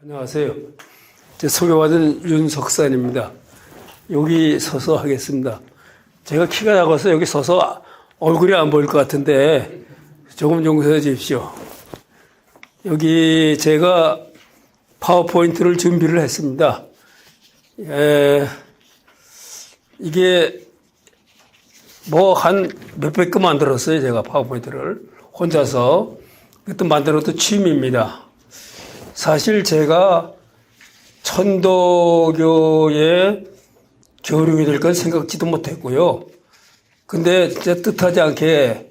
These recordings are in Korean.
안녕하세요. 제 소개받은 윤석산입니다. 여기 서서 하겠습니다. 제가 키가 작아서 여기 서서 얼굴이 안 보일 것 같은데 조금 용서해 주십시오. 여기 제가 파워포인트를 준비를 했습니다. 이게 뭐 한 몇백 개 만들었어요. 제가 파워포인트를 혼자서. 그것도 만드는 것도 취미입니다. 사실 제가 천도교의 교룡이 될 건 생각지도 못했고요. 근데 진짜 뜻하지 않게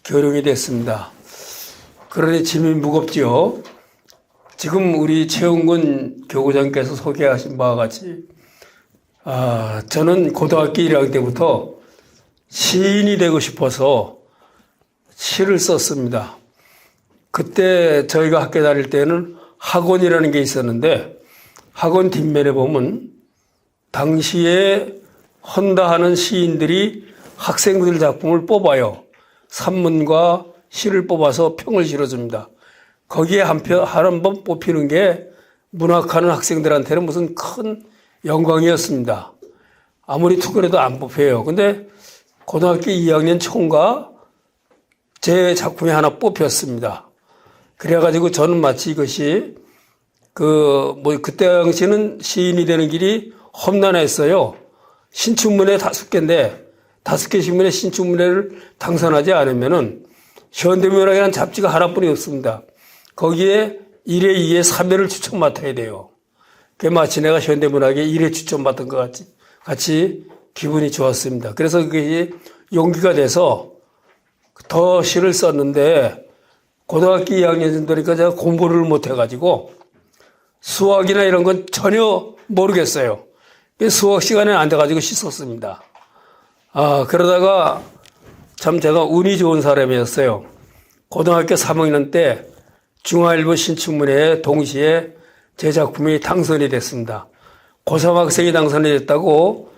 교룡이 됐습니다. 그러니 짐이 무겁죠. 지금 우리 최웅근 교구장께서 소개하신 바와 같이 저는 고등학교 1학년 때부터 시인이 되고 싶어서 시를 썼습니다. 그때 저희가 학교 다닐 때는 학원이라는 게 있었는데 학원 뒷면에 보면 당시에 헌다하는 시인들이 학생들 작품을 뽑아요. 산문과 시를 뽑아서 평을 실어줍니다. 거기에 한 번 뽑히는 게 문학하는 학생들한테는 무슨 큰 영광이었습니다. 아무리 투고해도 안 뽑혀요. 근데 고등학교 2학년 총과 제 작품이 하나 뽑혔습니다. 그래가지고 저는 마치 이것이 그때 당시는 시인이 되는 길이 험난했어요. 신춘문예 5개인데 5개 신문에 신춘문예를 당선하지 않으면은 현대문학이라는 잡지가 하나뿐이 없습니다. 거기에 1회, 2회, 3회를 추천 맡아야 돼요. 그게 마치 내가 현대문학에 1회 추천 받은 것 같이 기분이 좋았습니다. 그래서 그게 용기가 돼서 더 시를 썼는데 고등학교 2학년 정도니까 제가 공부를 못 해가지고 수학이나 이런 건 전혀 모르겠어요. 수학 시간에 앉아가지고 시 썼습니다. 그러다가 참 제가 운이 좋은 사람이었어요. 고등학교 3학년 때 중앙일보 신춘문예에 동시에 제 작품이 당선이 됐습니다. 고3 학생이 당선이 됐다고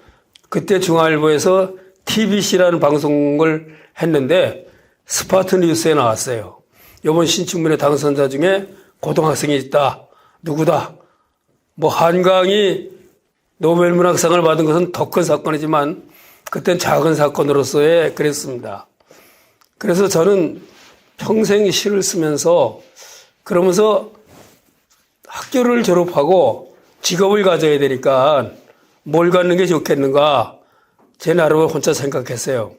그때 중앙일보에서 TBC라는 방송을 했는데 스파트 뉴스에 나왔어요. 이번 신춘문예 당선자 중에 고등학생이 있다. 누구다. 뭐 한강이 노벨문학상을 받은 것은 더 큰 사건이지만 그땐 작은 사건으로서의 그랬습니다. 그래서 저는 평생 시를 쓰면서 그러면서 학교를 졸업하고 직업을 가져야 되니까 뭘 갖는 게 좋겠는가 제 나름을 혼자 생각했어요.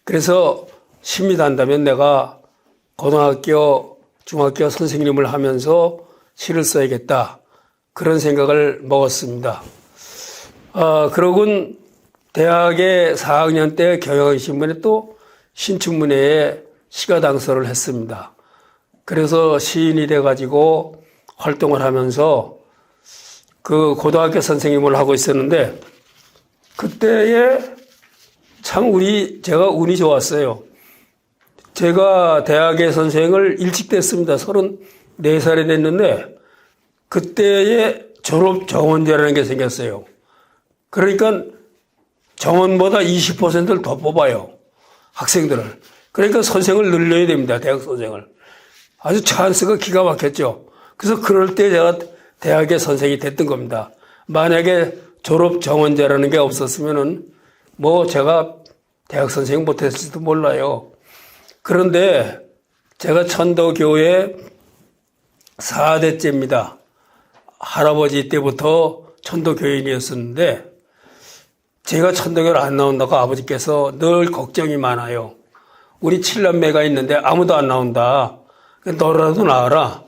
그래서 심이 단다면 내가 고등학교, 중학교 선생님을 하면서 시를 써야겠다. 그런 생각을 먹었습니다. 그러곤 대학의 4학년 때 경향신문에 또 신춘문예에 시가 당선을 했습니다. 그래서 시인이 돼가지고 활동을 하면서 그 고등학교 선생님을 하고 있었는데 그때에 참 제가 운이 좋았어요. 제가 대학의 선생을 일찍 됐습니다. 34살이 됐는데 그때에 졸업 정원제라는 게 생겼어요. 그러니까 정원보다 20%를 더 뽑아요. 학생들을. 그러니까 선생을 늘려야 됩니다. 대학 선생을. 아주 찬스가 기가 막혔죠. 그래서 그럴 때 제가 대학의 선생이 됐던 겁니다. 만약에 졸업 정원제라는 게 없었으면은 뭐 제가 대학 선생 못했을지도 몰라요. 그런데 제가 천도교회 4대째입니다. 할아버지 때부터 천도교인이었었는데 제가 천도교를 안 나온다고 아버지께서 늘 걱정이 많아요. 우리 7남매가 있는데 아무도 안 나온다. 너라도 나와라.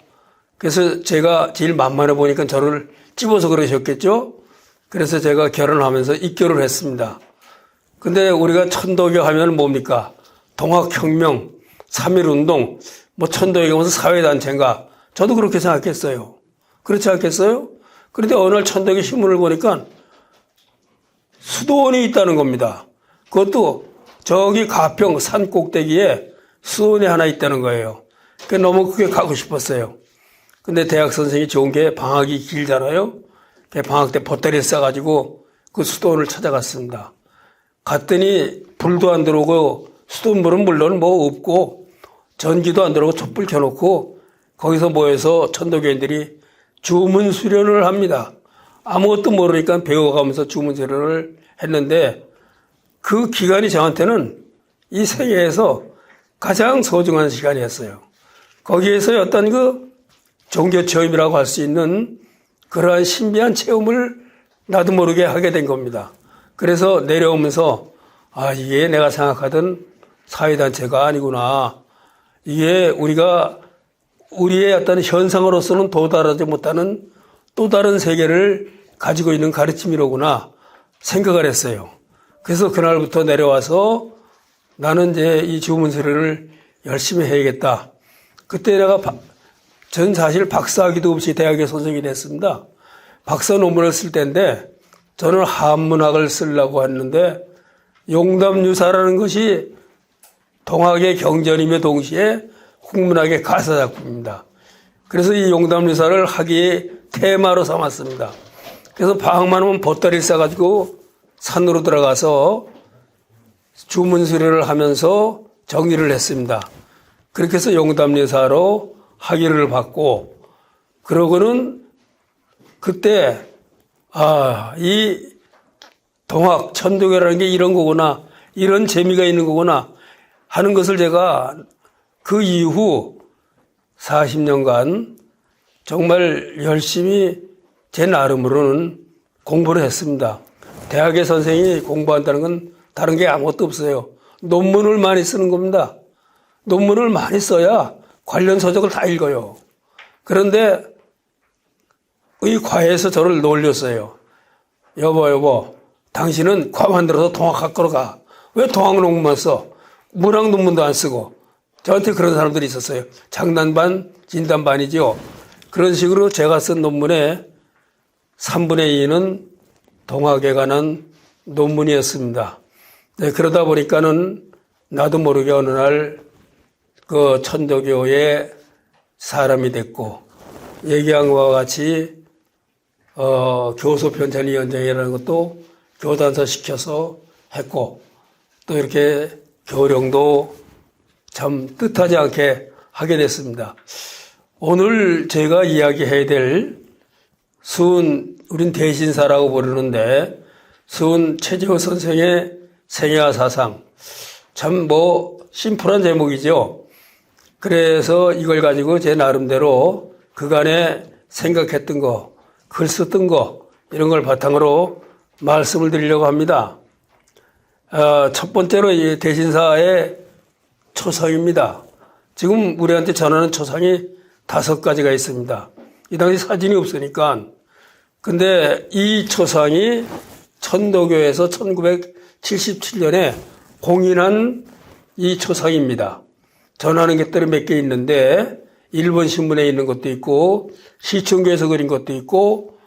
그래서 제가 제일 만만해 보니까 저를 찝어서 그러셨겠죠? 그래서 제가 결혼하면서 입교를 했습니다. 근데 우리가 천도교 하면 뭡니까? 동학혁명, 3.1운동, 뭐 천도교가 무슨 사회단체인가? 저도 그렇게 생각했어요. 그렇지 않겠어요? 그런데 어느 날 천도교 신문을 보니까 수도원이 있다는 겁니다. 그것도 저기 가평 산 꼭대기에 수도원이 하나 있다는 거예요. 그러니까 너무 그게 가고 싶었어요. 근데 대학 선생님이 좋은 게 방학이 길잖아요. 방학 때 보따리 싸가지고 그 수도원을 찾아갔습니다. 갔더니 불도 안 들어오고 수돗물은 물론 뭐 없고 전기도 안 들어오고 촛불 켜놓고 거기서 모여서 천도교인들이 주문 수련을 합니다. 아무것도 모르니까 배워가면서 주문 수련을 했는데 그 기간이 저한테는 이 생애에서 가장 소중한 시간이었어요. 거기에서 어떤 그 종교 체험이라고 할 수 있는 그러한 신비한 체험을 나도 모르게 하게 된 겁니다. 그래서 내려오면서 이게 내가 생각하던 사회단체가 아니구나. 이게 우리의 어떤 현상으로서는 도달하지 못하는 또 다른 세계를 가지고 있는 가르침이로구나 생각을 했어요. 그래서 그날부터 내려와서 나는 이제 이 주문 수련을 열심히 해야겠다. 그때 전 사실 박사학위도 없이 대학에 선생이 됐습니다. 박사 논문을 쓸 때인데 저는 한문학을 쓰려고 했는데 용담유사라는 것이 동학의 경전이며 동시에 국문학의 가사작품입니다. 그래서 이 용담유사를 학위의 테마로 삼았습니다. 그래서 방학만 오면 보따리를 싸가지고 산으로 들어가서 주문 수련을 하면서 정리를 했습니다. 그렇게 해서 용담유사로 학위를 받고 그러고는 그때 이 동학 천도교라는 게 이런 거구나, 이런 재미가 있는 거구나 하는 것을 제가 그 이후 40년간 정말 열심히 제 나름으로는 공부를 했습니다. 대학의 선생이 공부한다는 건 다른 게 아무것도 없어요. 논문을 많이 쓰는 겁니다. 논문을 많이 써야 관련 서적을 다 읽어요. 그런데 이 과외에서 저를 놀렸어요. 여보, 당신은 과 만들어서 동학학과로 가. 왜 동학 논문만 써? 문학 논문도 안 쓰고. 저한테 그런 사람들이 있었어요. 장난반, 진단반이죠. 그런 식으로 제가 쓴 논문의 3분의 2는 동학에 관한 논문이었습니다. 네, 그러다 보니까는 나도 모르게 어느 날 그 천도교의 사람이 됐고, 얘기한 것과 같이 교소편찬위원장이라는 것도 교단서 시켜서 했고, 또 이렇게 교령도 참 뜻하지 않게 하게 됐습니다. 오늘 제가 이야기해야 될 우린 대신사라고 부르는데, 최재호 선생의 생애와 사상. 참 심플한 제목이죠. 그래서 이걸 가지고 제 나름대로 그간에 생각했던 거, 글 썼던 거, 이런 걸 바탕으로 말씀을 드리려고 합니다. 첫 번째로 이 대신사의 초상입니다. 지금 우리한테 전하는 초상이 5가지가 있습니다. 이 당시 사진이 없으니까. 근데 이 초상이 천도교에서 1977년에 공인한 이 초상입니다. 전하는 것들이 몇 개 있는데 일본 신문에 있는 것도 있고 시청교에서 그린 것도 있고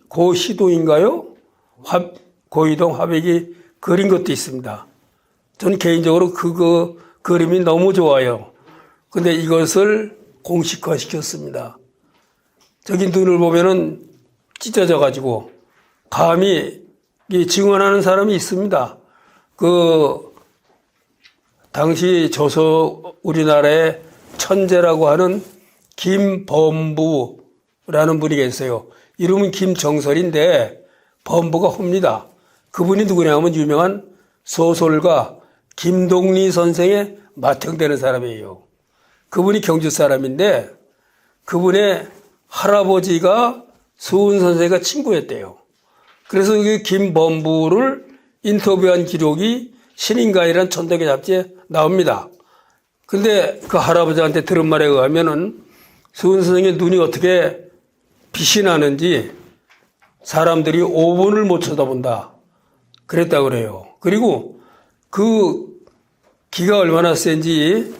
고시도인가요? 고이동 화백이 그린 것도 있습니다. 저는 개인적으로 그 그림이 너무 좋아요. 근데 이것을 공식화 시켰습니다. 저기 눈을 보면은 찢어져 가지고 감히 증언하는 사람이 있습니다. 당시 우리나라의 천재라고 하는 김범부라는 분이 계세요. 이름은 김정설인데 범부가 호입니다. 그분이 누구냐 하면 유명한 소설가 김동리 선생의 맏형되는 사람이에요. 그분이 경주 사람인데 그분의 할아버지가 수은 선생과 친구였대요. 그래서 이 김범부를 인터뷰한 기록이 신인가이라는 천도교 잡지에 나옵니다. 근데 그 할아버지한테 들은 말에 의하면은 수은 선생의 눈이 어떻게 빛이 나는지 사람들이 5분을 못 쳐다본다. 그랬다고 그래요. 그리고 그 기가 얼마나 센지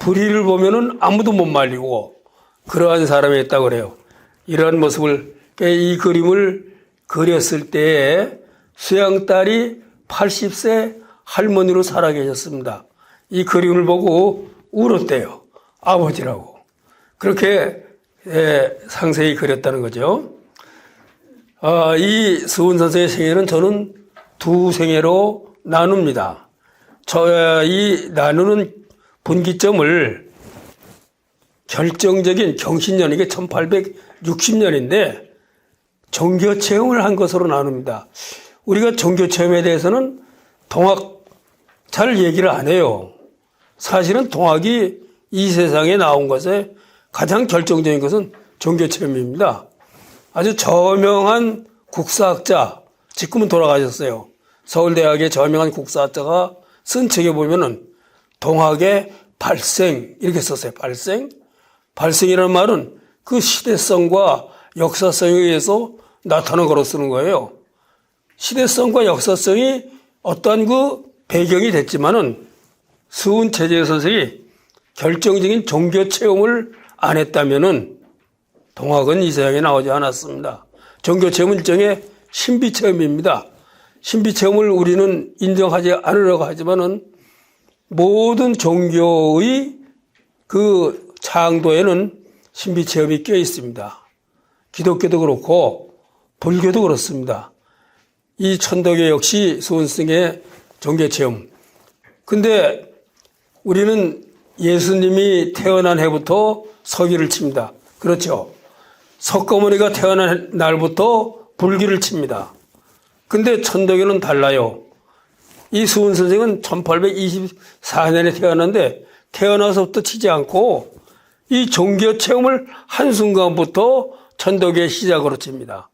불의를 보면은 아무도 못 말리고 그러한 사람이었다고 그래요. 이러한 모습을, 이 그림을 그렸을 때에 수양딸이 80세 할머니로 살아계셨습니다. 이 그림을 보고 울었대요. 아버지라고. 그렇게 상세히 그렸다는 거죠. 이 수은 선생의 생애는 저는 2생애로 나눕니다. 이 나누는 분기점을 결정적인 경신년, 이게 1860년인데 종교체험을 한 것으로 나눕니다. 우리가 종교체험에 대해서는 동학 잘 얘기를 안 해요. 사실은 동학이 이 세상에 나온 것에 가장 결정적인 것은 종교체험입니다. 아주 저명한 국사학자, 지금은 돌아가셨어요. 서울대학의 저명한 국사학자가 쓴 책에 보면은 동학의 발생, 이렇게 썼어요. 발생? 발생이라는 말은 그 시대성과 역사성에 의해서 나타난 거로 쓰는 거예요. 시대성과 역사성이 어떠한 그 배경이 됐지만은 수은체제 선생이 결정적인 종교 체험을 안 했다면은 동학은 이 세상에 나오지 않았습니다. 종교 체험은 일종의 신비 체험입니다. 신비 체험을 우리는 인정하지 않으려고 하지만은 모든 종교의 그 창도에는 신비 체험이 껴 있습니다. 기독교도 그렇고 불교도 그렇습니다. 이 천도교 역시 수은승의 종교 체험. 근데 우리는 예수님이 태어난 해부터 서기를 칩니다. 그렇죠. 석가모니가 태어난 날부터 불기를 칩니다. 근데 천도교는 달라요. 이 수은 선생은 1824년에 태어났는데 태어나서부터 치지 않고 이 종교 체험을 한순간부터 천도교의 시작으로 칩니다.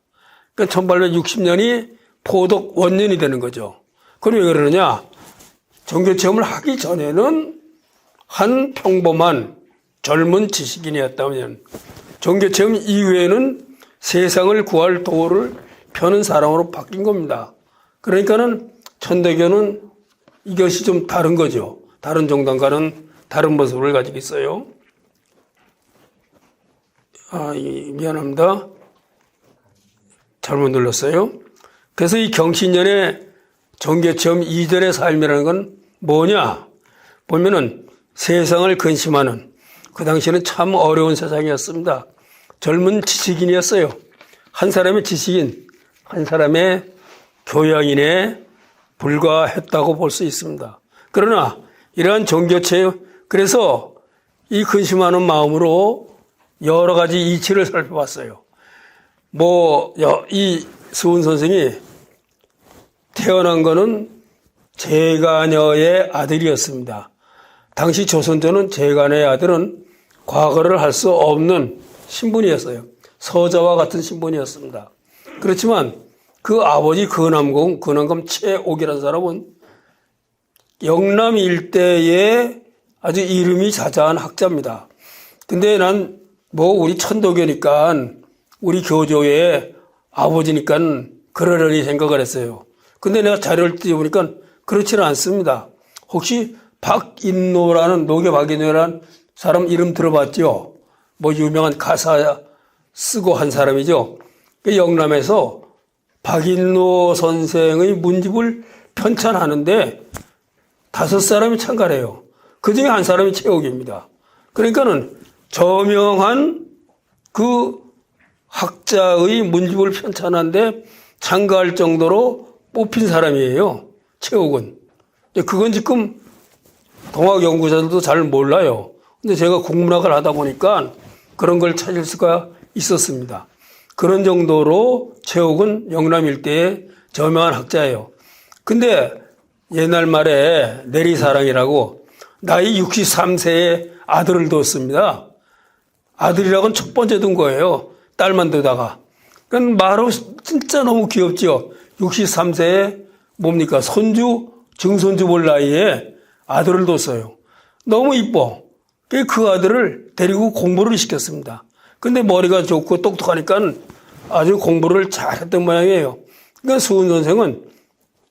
그러니까 1860년이 포독 원년이 되는 거죠. 그럼 왜 그러느냐? 종교 체험을 하기 전에는 한 평범한 젊은 지식인이었다면 종교 체험 이후에는 세상을 구할 도를 펴는 사람으로 바뀐 겁니다. 그러니까는 천도교는 이것이 좀 다른 거죠. 다른 종단과는 다른 모습을 가지고 있어요. 미안합니다. 잘못 눌렀어요. 그래서 이 경신년의 종교체험 이전의 삶이라는 건 뭐냐? 보면은 세상을 근심하는, 그 당시에는 참 어려운 세상이었습니다. 젊은 지식인이었어요. 한 사람의 지식인, 한 사람의 교양인에 불과했다고 볼 수 있습니다. 그러나 이러한 종교체험, 그래서 이 근심하는 마음으로 여러 가지 이치를 살펴봤어요. 이 수은 선생이 태어난 거는 제가녀의 아들이었습니다. 당시 조선조는 제가녀의 아들은 과거를 할 수 없는 신분이었어요. 서자와 같은 신분이었습니다. 그렇지만 그 아버지 근암검 최옥이라는 사람은 영남 일대에 아주 이름이 자자한 학자입니다. 근데 우리 천도교니까 우리 교조의 아버지니까 그러려니 생각을 했어요. 근데 내가 자료를 띄워보니까 그렇지는 않습니다. 혹시 박인노라는, 노계 박인노라는 사람 이름 들어봤죠? 유명한 가사 쓰고 한 사람이죠. 영남에서 박인노 선생의 문집을 편찬하는데 5사람이 참가해요. 그 중에 한 사람이 최옥입니다. 그러니까는 저명한 그 학자의 문집을 편찬하는데 참가할 정도로 뽑힌 사람이에요. 최옥은. 그건 지금 동학 연구자들도 잘 몰라요. 근데 제가 국문학을 하다 보니까 그런 걸 찾을 수가 있었습니다. 그런 정도로 최옥은 영남 일대의 저명한 학자예요. 근데 옛날 말에 내리사랑이라고 나이 63세에 아들을 뒀습니다. 아들이라고는 첫 번째 둔 거예요. 딸만 두다가. 그러니까 말로 진짜 너무 귀엽죠. 63세에 뭡니까? 증손주 볼 나이에 아들을 뒀어요. 너무 이뻐. 그 아들을 데리고 공부를 시켰습니다. 근데 머리가 좋고 똑똑하니까 아주 공부를 잘했던 모양이에요. 그러니까 수은 선생은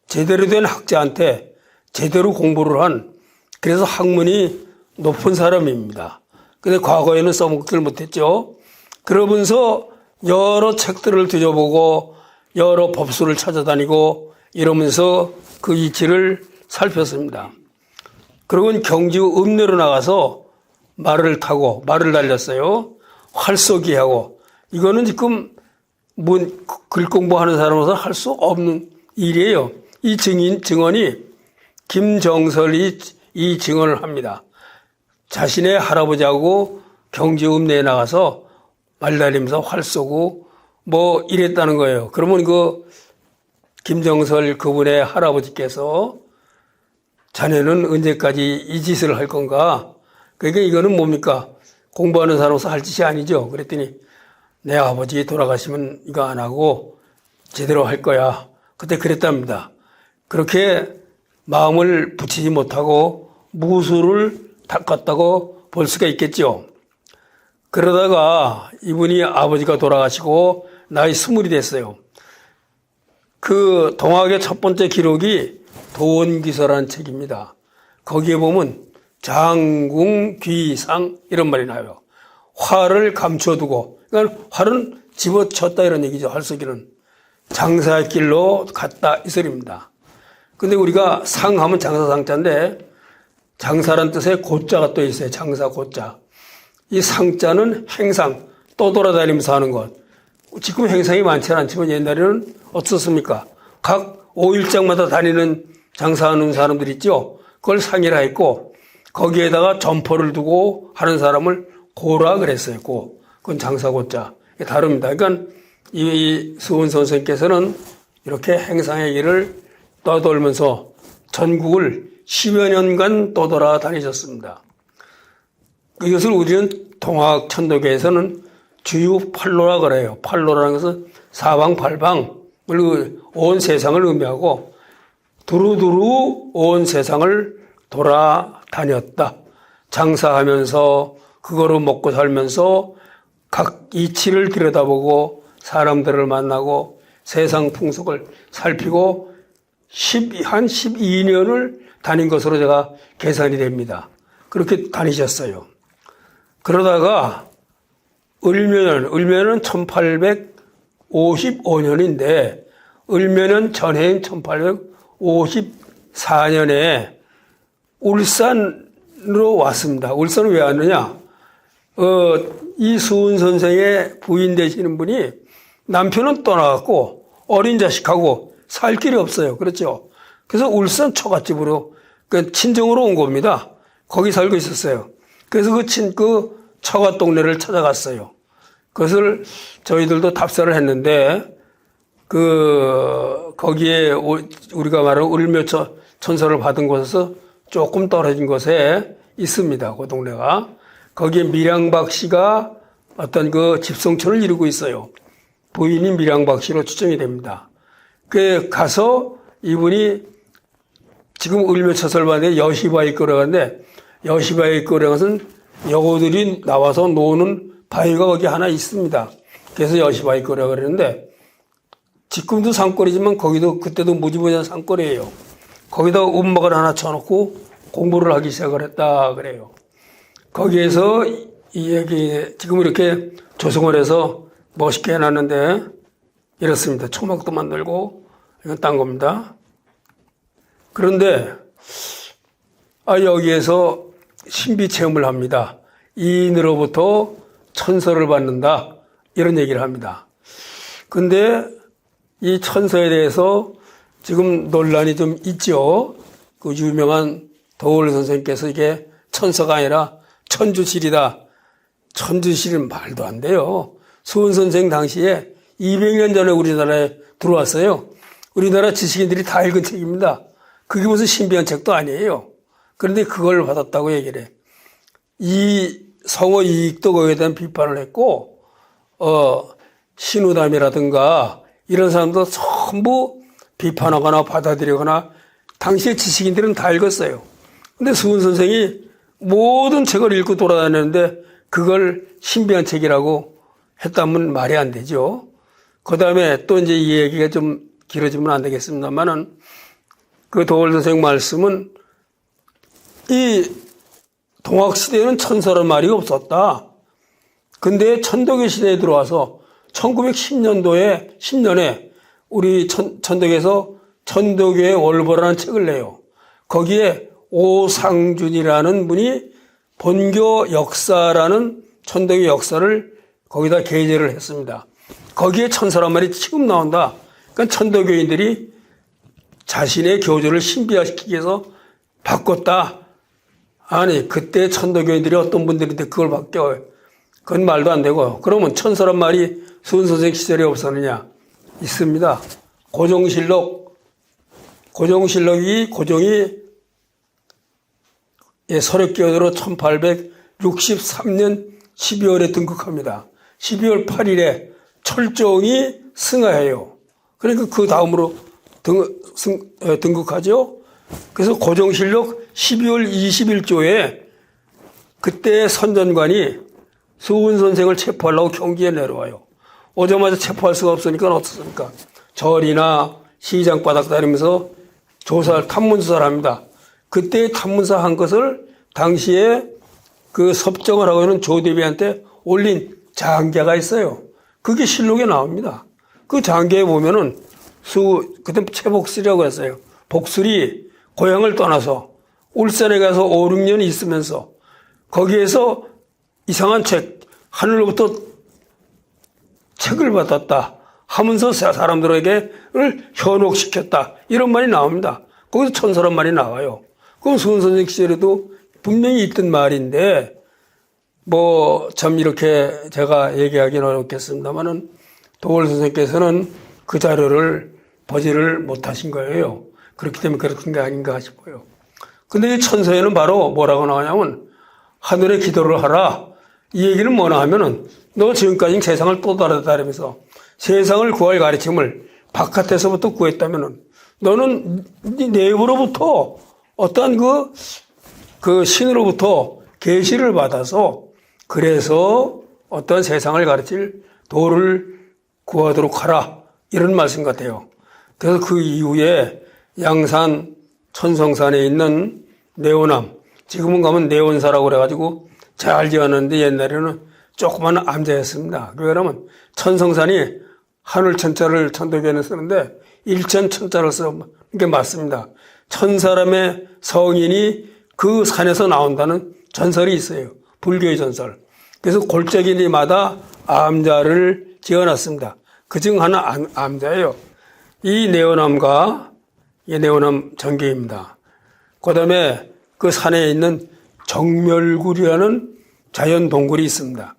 제대로 된 학자한테 제대로 공부를 한, 그래서 학문이 높은 사람입니다. 근데 과거에는 써먹지를 못했죠. 그러면서 여러 책들을 뒤져보고 여러 법수를 찾아다니고 이러면서 그 이치를 살폈습니다. 그러고 경주 읍내로 나가서 말을 달렸어요. 활쏘기하고. 이거는 지금 글 공부하는 사람으로서 할 수 없는 일이에요. 이 증언이 김정설이 이 증언을 합니다. 자신의 할아버지하고 경주읍내에 나가서 말 달리면서 활 쏘고 뭐 이랬다는 거예요. 그러면 그 김정설 그분의 할아버지께서 자네는 언제까지 이 짓을 할 건가? 그러니까 이거는 뭡니까? 공부하는 사람으로서 할 짓이 아니죠. 그랬더니 내 아버지 돌아가시면 이거 안 하고 제대로 할 거야. 그때 그랬답니다. 그렇게 마음을 붙이지 못하고 무술을 닦았다고 볼 수가 있겠죠. 그러다가 이분이 아버지가 돌아가시고 나이 20이 됐어요. 그 동학의 첫 번째 기록이 도원기서라는 책입니다. 거기에 보면 장궁귀상 이런 말이 나와요. 활을 감춰두고, 그러니까 활은 집어쳤다 이런 얘기죠. 활쏘기는 장사의 길로 갔다 이 소리입니다. 근데 우리가 상하면 장사상자인데 장사란 뜻의 고자가 또 있어요. 장사 고자. 이 상자는 행상, 떠돌아다니면서 하는 것. 지금 행상이 많지 않지만 옛날에는 어떻습니까? 각 5일장마다 다니는 장사하는 사람들 있죠? 그걸 상이라 했고 거기에다가 점포를 두고 하는 사람을 고라 그랬어요. 고. 그건 장사고자. 다릅니다. 그러니까 이 수훈 선생님께서는 이렇게 행상의 길을 떠돌면서 전국을 10여 년간 떠돌아다니셨습니다. 이것을 우리는 동학 천도교에서는 주유 팔로라 그래요. 팔로라는 것은 사방팔방 온 세상을 의미하고 두루두루 온 세상을 돌아다녔다. 장사하면서 그거로 먹고 살면서 각 이치를 들여다보고 사람들을 만나고 세상 풍속을 살피고 한 12년을 다닌 것으로 제가 계산이 됩니다. 그렇게 다니셨어요. 그러다가 을면은 1855년인데 을면은 전해인 1854년에 울산으로 왔습니다. 울산은 왜 왔느냐? 이 수훈 선생의 부인 되시는 분이 남편은 떠나갔고 어린 자식하고 살 길이 없어요. 그렇죠? 그래서 울산 처갓집으로 친정으로 온 겁니다. 거기 살고 있었어요. 그래서 그 처갓 동네를 찾아갔어요. 그것을 저희들도 답사를 했는데 거기에 우리가 말하는 을묘 천서를 받은 곳에서 조금 떨어진 곳에 있습니다. 그 동네가. 거기에 밀양박 씨가 어떤 그 집성촌을 이루고 있어요. 부인이 밀양박 씨로 추정이 됩니다. 그 가서 이분이 지금 을묘처서를 봤는데 여시바위거라고 하는데 여시바위거라는 것은 여고들이 나와서 노는 바위가 거기 하나 있습니다. 그래서 여시바위거라고 그러는데 지금도 산골이지만 거기도 그때도 무지무지한 산골이에요. 거기다 움막을 하나 쳐놓고 공부를 하기 시작을 했다 그래요. 거기에서 이 얘기 지금 이렇게 조성을 해서 멋있게 해놨는데 이렇습니다. 초막도 만들고 이건 딴 겁니다. 그런데 여기에서 신비 체험을 합니다. 이인으로부터 천서를 받는다 이런 얘기를 합니다. 근데 이 천서에 대해서 지금 논란이 좀 있죠. 그 유명한 도울 선생님께서 이게 천서가 아니라 천주실이다. 천주실은 말도 안 돼요. 수훈 선생 당시에 200년 전에 우리나라에 들어왔어요. 우리나라 지식인들이 다 읽은 책입니다. 그게 무슨 신비한 책도 아니에요. 그런데 그걸 받았다고 얘기를 해. 이 성어 이익도 거기에 대한 비판을 했고, 신우담이라든가 이런 사람도 전부 비판하거나 받아들이거나 당시의 지식인들은 다 읽었어요. 근데 수훈 선생이 모든 책을 읽고 돌아다녔는데 그걸 신비한 책이라고 했다면 말이 안 되죠. 그 다음에 또 이제 이 얘기가 좀 길어지면 안 되겠습니다만은 그 도월 선생 말씀은 이 동학시대에는 천서란 말이 없었다. 근데 천도교 시대에 들어와서 1910년에 우리 천도교에서 천도교의 월보라는 책을 내요. 거기에 오상준이라는 분이 본교 역사라는 천도교 역사를 거기다 게재를 했습니다. 거기에 천서란 말이 지금 나온다. 그러니까 천도교인들이 자신의 교조를 신비화시키기 위해서 바꿨다. 아니, 그때 천도교인들이 어떤 분들인데 그걸 그건 말도 안 되고. 그러면 천서란 말이 수훈 선생 시절에 없었느냐? 있습니다. 고종이 서력기원으로 1863년 12월에 등극합니다. 12월 8일에 철종이 승하해요. 그러니까 그 다음으로 등극하죠. 그래서 고종실록 12월 21조에 그때 선전관이 수훈 선생을 체포하려고 경기에 내려와요. 오자마자 체포할 수가 없으니까 어떻습니까? 절이나 시장 바닥 다니면서 탐문수사를 합니다. 그때 탐문사 한 것을 당시에 그 섭정을 하고 있는 조대비한테 올린 장계가 있어요. 그게 실록에 나옵니다. 그 장계에 보면은 그때 최복술이라고 했어요. 복술이 고향을 떠나서 울산에 가서 5, 6년 있으면서 거기에서 이상한 하늘로부터 책을 받았다 하면서 사람들에게 현혹시켰다. 이런 말이 나옵니다. 거기서 천서란 말이 나와요. 그건 수훈 선생 시절에도 분명히 있던 말인데, 참 이렇게 제가 얘기하기는 어렵겠습니다만은 도월 선생께서는 그 자료를 보지를 못하신 거예요. 그렇기 때문에 그렇던 게 아닌가 싶어요. 근데 이 천서에는 바로 뭐라고 나오냐면, 하늘에 기도를 하라. 이 얘기는 뭐나 하면은, 너 지금까지 세상을 또 다르다면서 세상을 구할 가르침을 바깥에서부터 구했다면은, 너는 네 내부로부터 어떤 그 신으로부터 계시를 받아서 그래서 어떤 세상을 가르칠 도를 구하도록 하라. 이런 말씀 같아요. 그래서 그 이후에 양산 천성산에 있는 내원암, 지금은 가면 내원사라고 그래가지고 잘 지었는데 옛날에는 조그만 암자였습니다. 그러면 천성산이 하늘천자를 천도교에는 쓰는데 일천천자를 쓰는 게 맞습니다. 천사람의 성인이 그 산에서 나온다는 전설이 있어요. 불교의 전설. 그래서 골짜기마다 암자를 지어놨습니다. 그중 하나 암자예요. 이 네오남과 이 네오남 전개입니다. 그 다음에 그 산에 있는 정멸굴이라는 자연 동굴이 있습니다.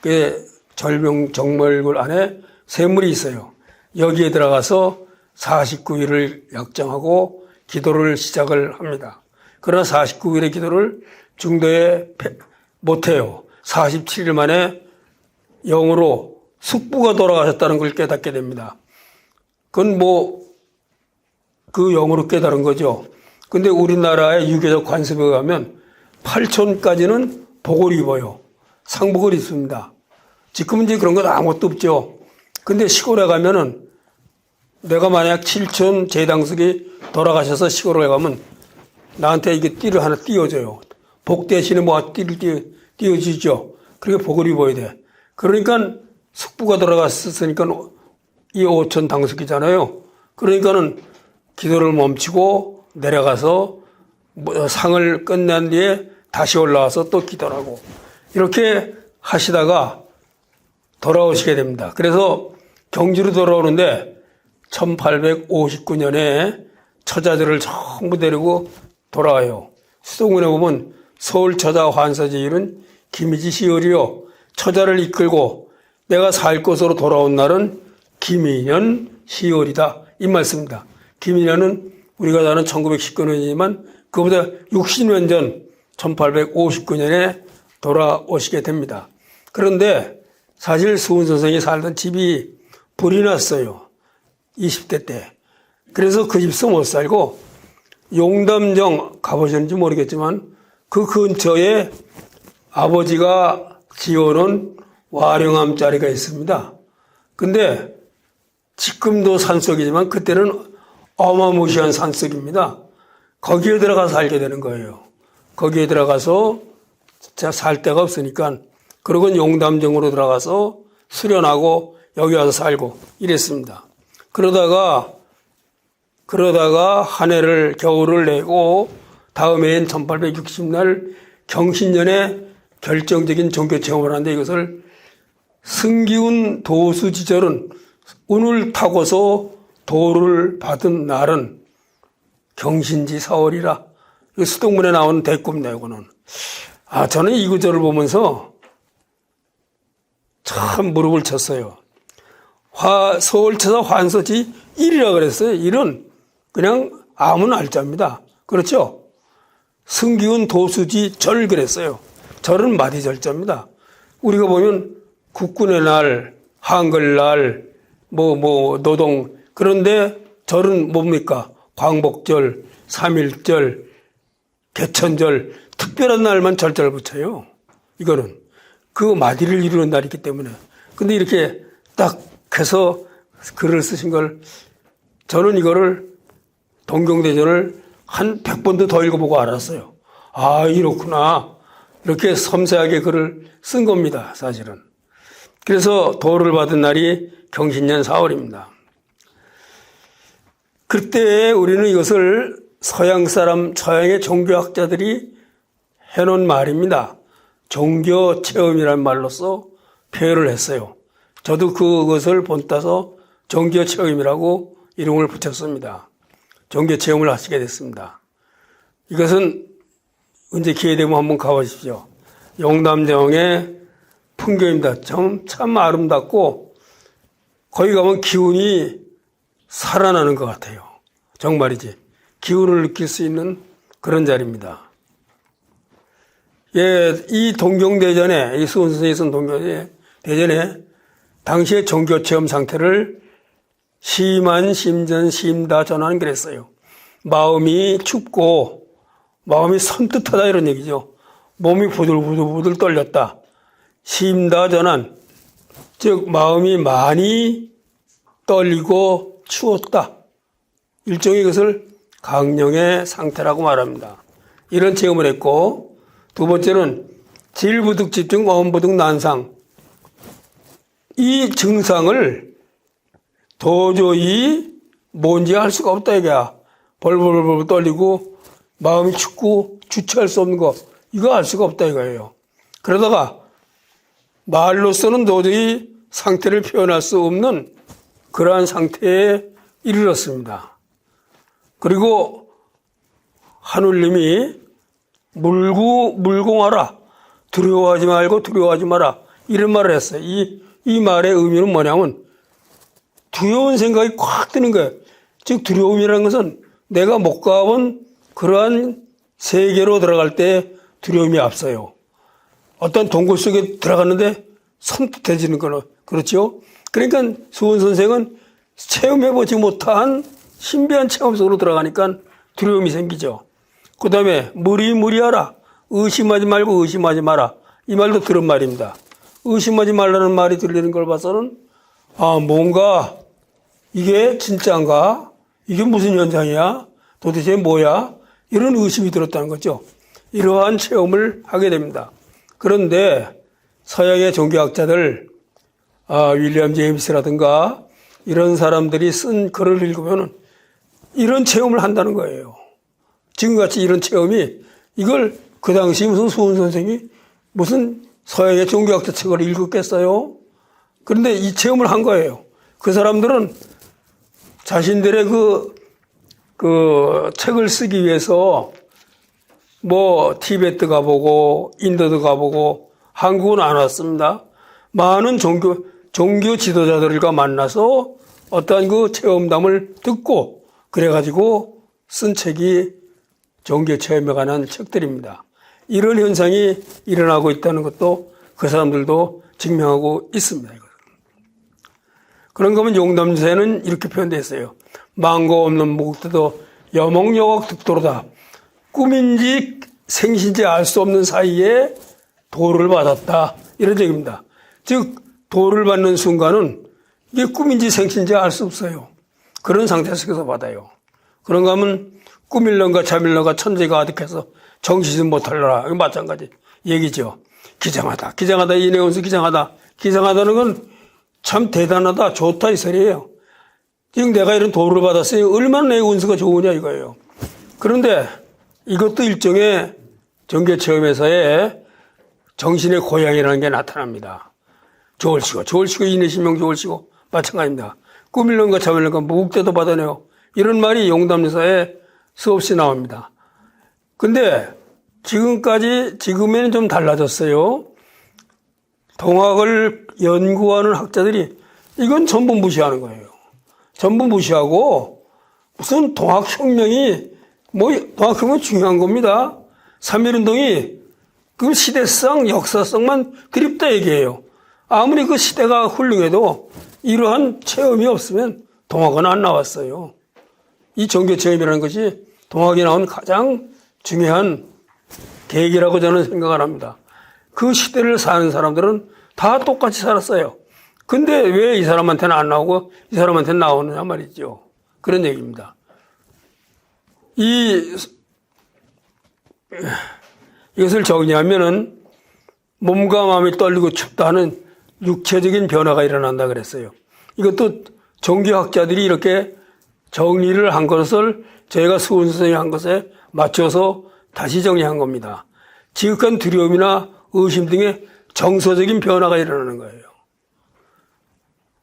그 정멸굴 안에 샘물이 있어요. 여기에 들어가서 49일을 약정하고 기도를 시작을 합니다. 그러나 49일의 기도를 중도에 못해요. 47일 만에 영으로 숙부가 돌아가셨다는 걸 깨닫게 됩니다. 그건 그 영으로 깨달은 거죠. 근데 우리나라의 유교적 관습에 가면 8촌까지는 복을 입어요. 상복을 입습니다. 지금은 이제 그런 건 아무것도 없죠. 근데 시골에 가면은 내가 만약 7촌 제당숙이 돌아가셔서 시골에 가면 나한테 이게 띠를 하나 띄워줘요. 복 대신에 띠를 띄워주죠. 그렇게 복을 입어야 돼. 그러니까 숙부가 돌아갔으니까 이 5촌 당숙이잖아요. 그러니까는 기도를 멈추고 내려가서 상을 끝난 뒤에 다시 올라와서 또 기도를 하고 이렇게 하시다가 돌아오시게 됩니다. 그래서 경주로 돌아오는데 1859년에 처자들을 전부 데리고 돌아와요. 수동문에 보면 서울 처자 환사제일은 김희지 시월이요. 처자를 이끌고 내가 살 곳으로 돌아온 날은 김인년 시월이다. 이 말씀입니다. 김인년은 우리가 사는 1919년이지만 그보다 60년 전 1859년에 돌아오시게 됩니다. 그런데 사실 수훈 선생이 살던 집이 불이 났어요. 20대 때. 그래서 그 집에서 못 살고 용담정 가보셨는지 모르겠지만 그 근처에 아버지가 지어놓은 와룡암 자리가 있습니다. 근데 지금도 산속이지만 그때는 어마무시한 산속입니다. 거기에 들어가서 살게 되는 거예요. 거기에 들어가서 살 데가 없으니까 그러고 용담정으로 들어가서 수련하고 여기 와서 살고 이랬습니다. 그러다가 한 해를 겨울을 내고 다음 해인 1860날 경신년에 결정적인 종교 체험을 하는데 이것을 승기운 도수지절은 운을 타고서 도를 받은 날은 경신지 4월이라 수동문에 나오는 대꾸입니다. 이거는. 저는 이 구절을 보면서 참 무릎을 쳤어요. 서울처사 환서지 1이라 그랬어요. 1은 그냥 아무 날짜입니다. 그렇죠? 승기운 도수지 절 그랬어요. 절은 마디절자입니다. 우리가 보면 국군의 날, 한글날, 노동, 그런데 절은 뭡니까? 광복절, 3.1절, 개천절, 특별한 날만 절자를 붙여요. 이거는. 그 마디를 이루는 날이기 때문에. 근데 이렇게 딱 해서 글을 쓰신 걸, 저는 이거를 동경대전을 한 100번도 더 읽어보고 알았어요. 아, 이렇구나. 이렇게 섬세하게 글을 쓴 겁니다, 사실은. 그래서 도를 받은 날이 경신년 4월입니다. 그때 우리는 이것을 서양의 종교학자들이 해놓은 말입니다. 종교 체험이라는 말로서 표현을 했어요. 저도 그것을 본따서 종교 체험이라고 이름을 붙였습니다. 종교 체험을 하시게 됐습니다. 이것은 언제 기회 되면 한번 가보십시오. 용담정의 풍경입니다. 참 아름답고 거기 가면 기운이 살아나는 것 같아요. 정말이지. 기운을 느낄 수 있는 그런 자리입니다. 예, 이 동경대전에, 이 수원 선생이 쓴 동경대전에 당시의 종교체험 상태를 심한 심전 심다 전하는 그랬어요. 마음이 춥고 마음이 선뜻하다 이런 얘기죠. 몸이 부들부들 떨렸다. 심다 전한, 즉 마음이 많이 떨리고 추웠다. 일종의 것을 강령의 상태라고 말합니다. 이런 체험을 했고, 두 번째는 질부득 집중 어음부득 난상. 이 증상을 도저히 뭔지 알 수가 없다 이거야. 벌벌벌 떨리고 마음이 춥고 주체할 수 없는 거, 이거 알 수가 없다 이거예요. 그러다가 말로서는 도저히 상태를 표현할 수 없는 그러한 상태에 이르렀습니다. 그리고 하늘님이 물공하라. 두려워하지 말고 두려워하지 마라. 이런 말을 했어요. 이 말의 의미는 뭐냐면 두려운 생각이 콱 드는 거예요. 즉 두려움이라는 것은 내가 못 가본 그러한 세계로 들어갈 때 두려움이 앞서요. 어떤 동굴 속에 들어갔는데 선뜻해지는 거는 그렇죠. 그러니까 수원 선생은 체험해보지 못한 신비한 체험 속으로 들어가니까 두려움이 생기죠. 그 다음에 무리하라. 의심하지 말고 의심하지 마라. 이 말도 들은 말입니다. 의심하지 말라는 말이 들리는 걸 봐서는 뭔가 이게 진짜인가? 이게 무슨 현상이야? 도대체 뭐야? 이런 의심이 들었다는 거죠. 이러한 체험을 하게 됩니다. 그런데 서양의 종교학자들, 윌리엄 제임스라든가 이런 사람들이 쓴 글을 읽으면 이런 체험을 한다는 거예요. 지금같이 이런 체험이, 이걸 그 당시 무슨 수훈 선생이 무슨 서양의 종교학자 책을 읽었겠어요? 그런데 이 체험을 한 거예요. 그 사람들은 자신들의 그 책을 쓰기 위해서 티베트 가보고 인도도 가보고 한국은 안 왔습니다. 많은 종교 지도자들과 만나서 어떠한 그 체험담을 듣고 그래가지고 쓴 책이 종교 체험에 관한 책들입니다. 이런 현상이 일어나고 있다는 것도 그 사람들도 증명하고 있습니다. 그런 거면 용담세는 이렇게 표현되어 있어요. 망고 없는 목태도 여목여곡 득도로다. 꿈인지 생신지 알 수 없는 사이에 도를 받았다. 이런 얘기입니다. 즉 도를 받는 순간은 이게 꿈인지 생신지 알 수 없어요. 그런 상태 속에서 받아요. 그런가 하면 꿈일런가 잠일런가 천재가 아득해서 정신을 못하려라. 이거 마찬가지 얘기죠. 기장하다. 이내원수 기장하다. 기장하다는 건 참 대단하다. 좋다 이 소리예요. 지금 내가 이런 도를 받았으니 얼마나 내 운수가 좋으냐 이거예요. 그런데 이것도 일종의 종교체험에서의 정신의 고향이라는 게 나타납니다. 좋을시고 인내신명 좋을시고 마찬가지입니다. 꿈일런가 잠일런가 무국대도 받아내요. 이런 말이 용담사에 수없이 나옵니다. 근데 지금에는 좀 달라졌어요. 동학을 연구하는 학자들이 이건 전부 무시하는 거예요. 전부 무시하고 무슨 동학혁명이 동학혁명이 중요한 겁니다. 3.1운동이 그 시대성, 역사성만 그립다 얘기해요. 아무리 그 시대가 훌륭해도 이러한 체험이 없으면 동학은 안 나왔어요. 이 종교체험이라는 것이 동학이 나온 가장 중요한 계기라고 저는 생각을 합니다. 그 시대를 사는 사람들은 다 똑같이 살았어요. 근데 왜 이 사람한테는 안 나오고 이 사람한테는 나오느냐 말이죠. 그런 얘기입니다. 이것을 정리하면은 몸과 마음이 떨리고 춥다 하는 육체적인 변화가 일어난다 그랬어요. 이것도 종교학자들이 이렇게 정리를 한 것을 저희가 수훈 선생님이 한 것에 맞춰서 다시 정리한 겁니다. 지극한 두려움이나 의심 등의 정서적인 변화가 일어나는 거예요.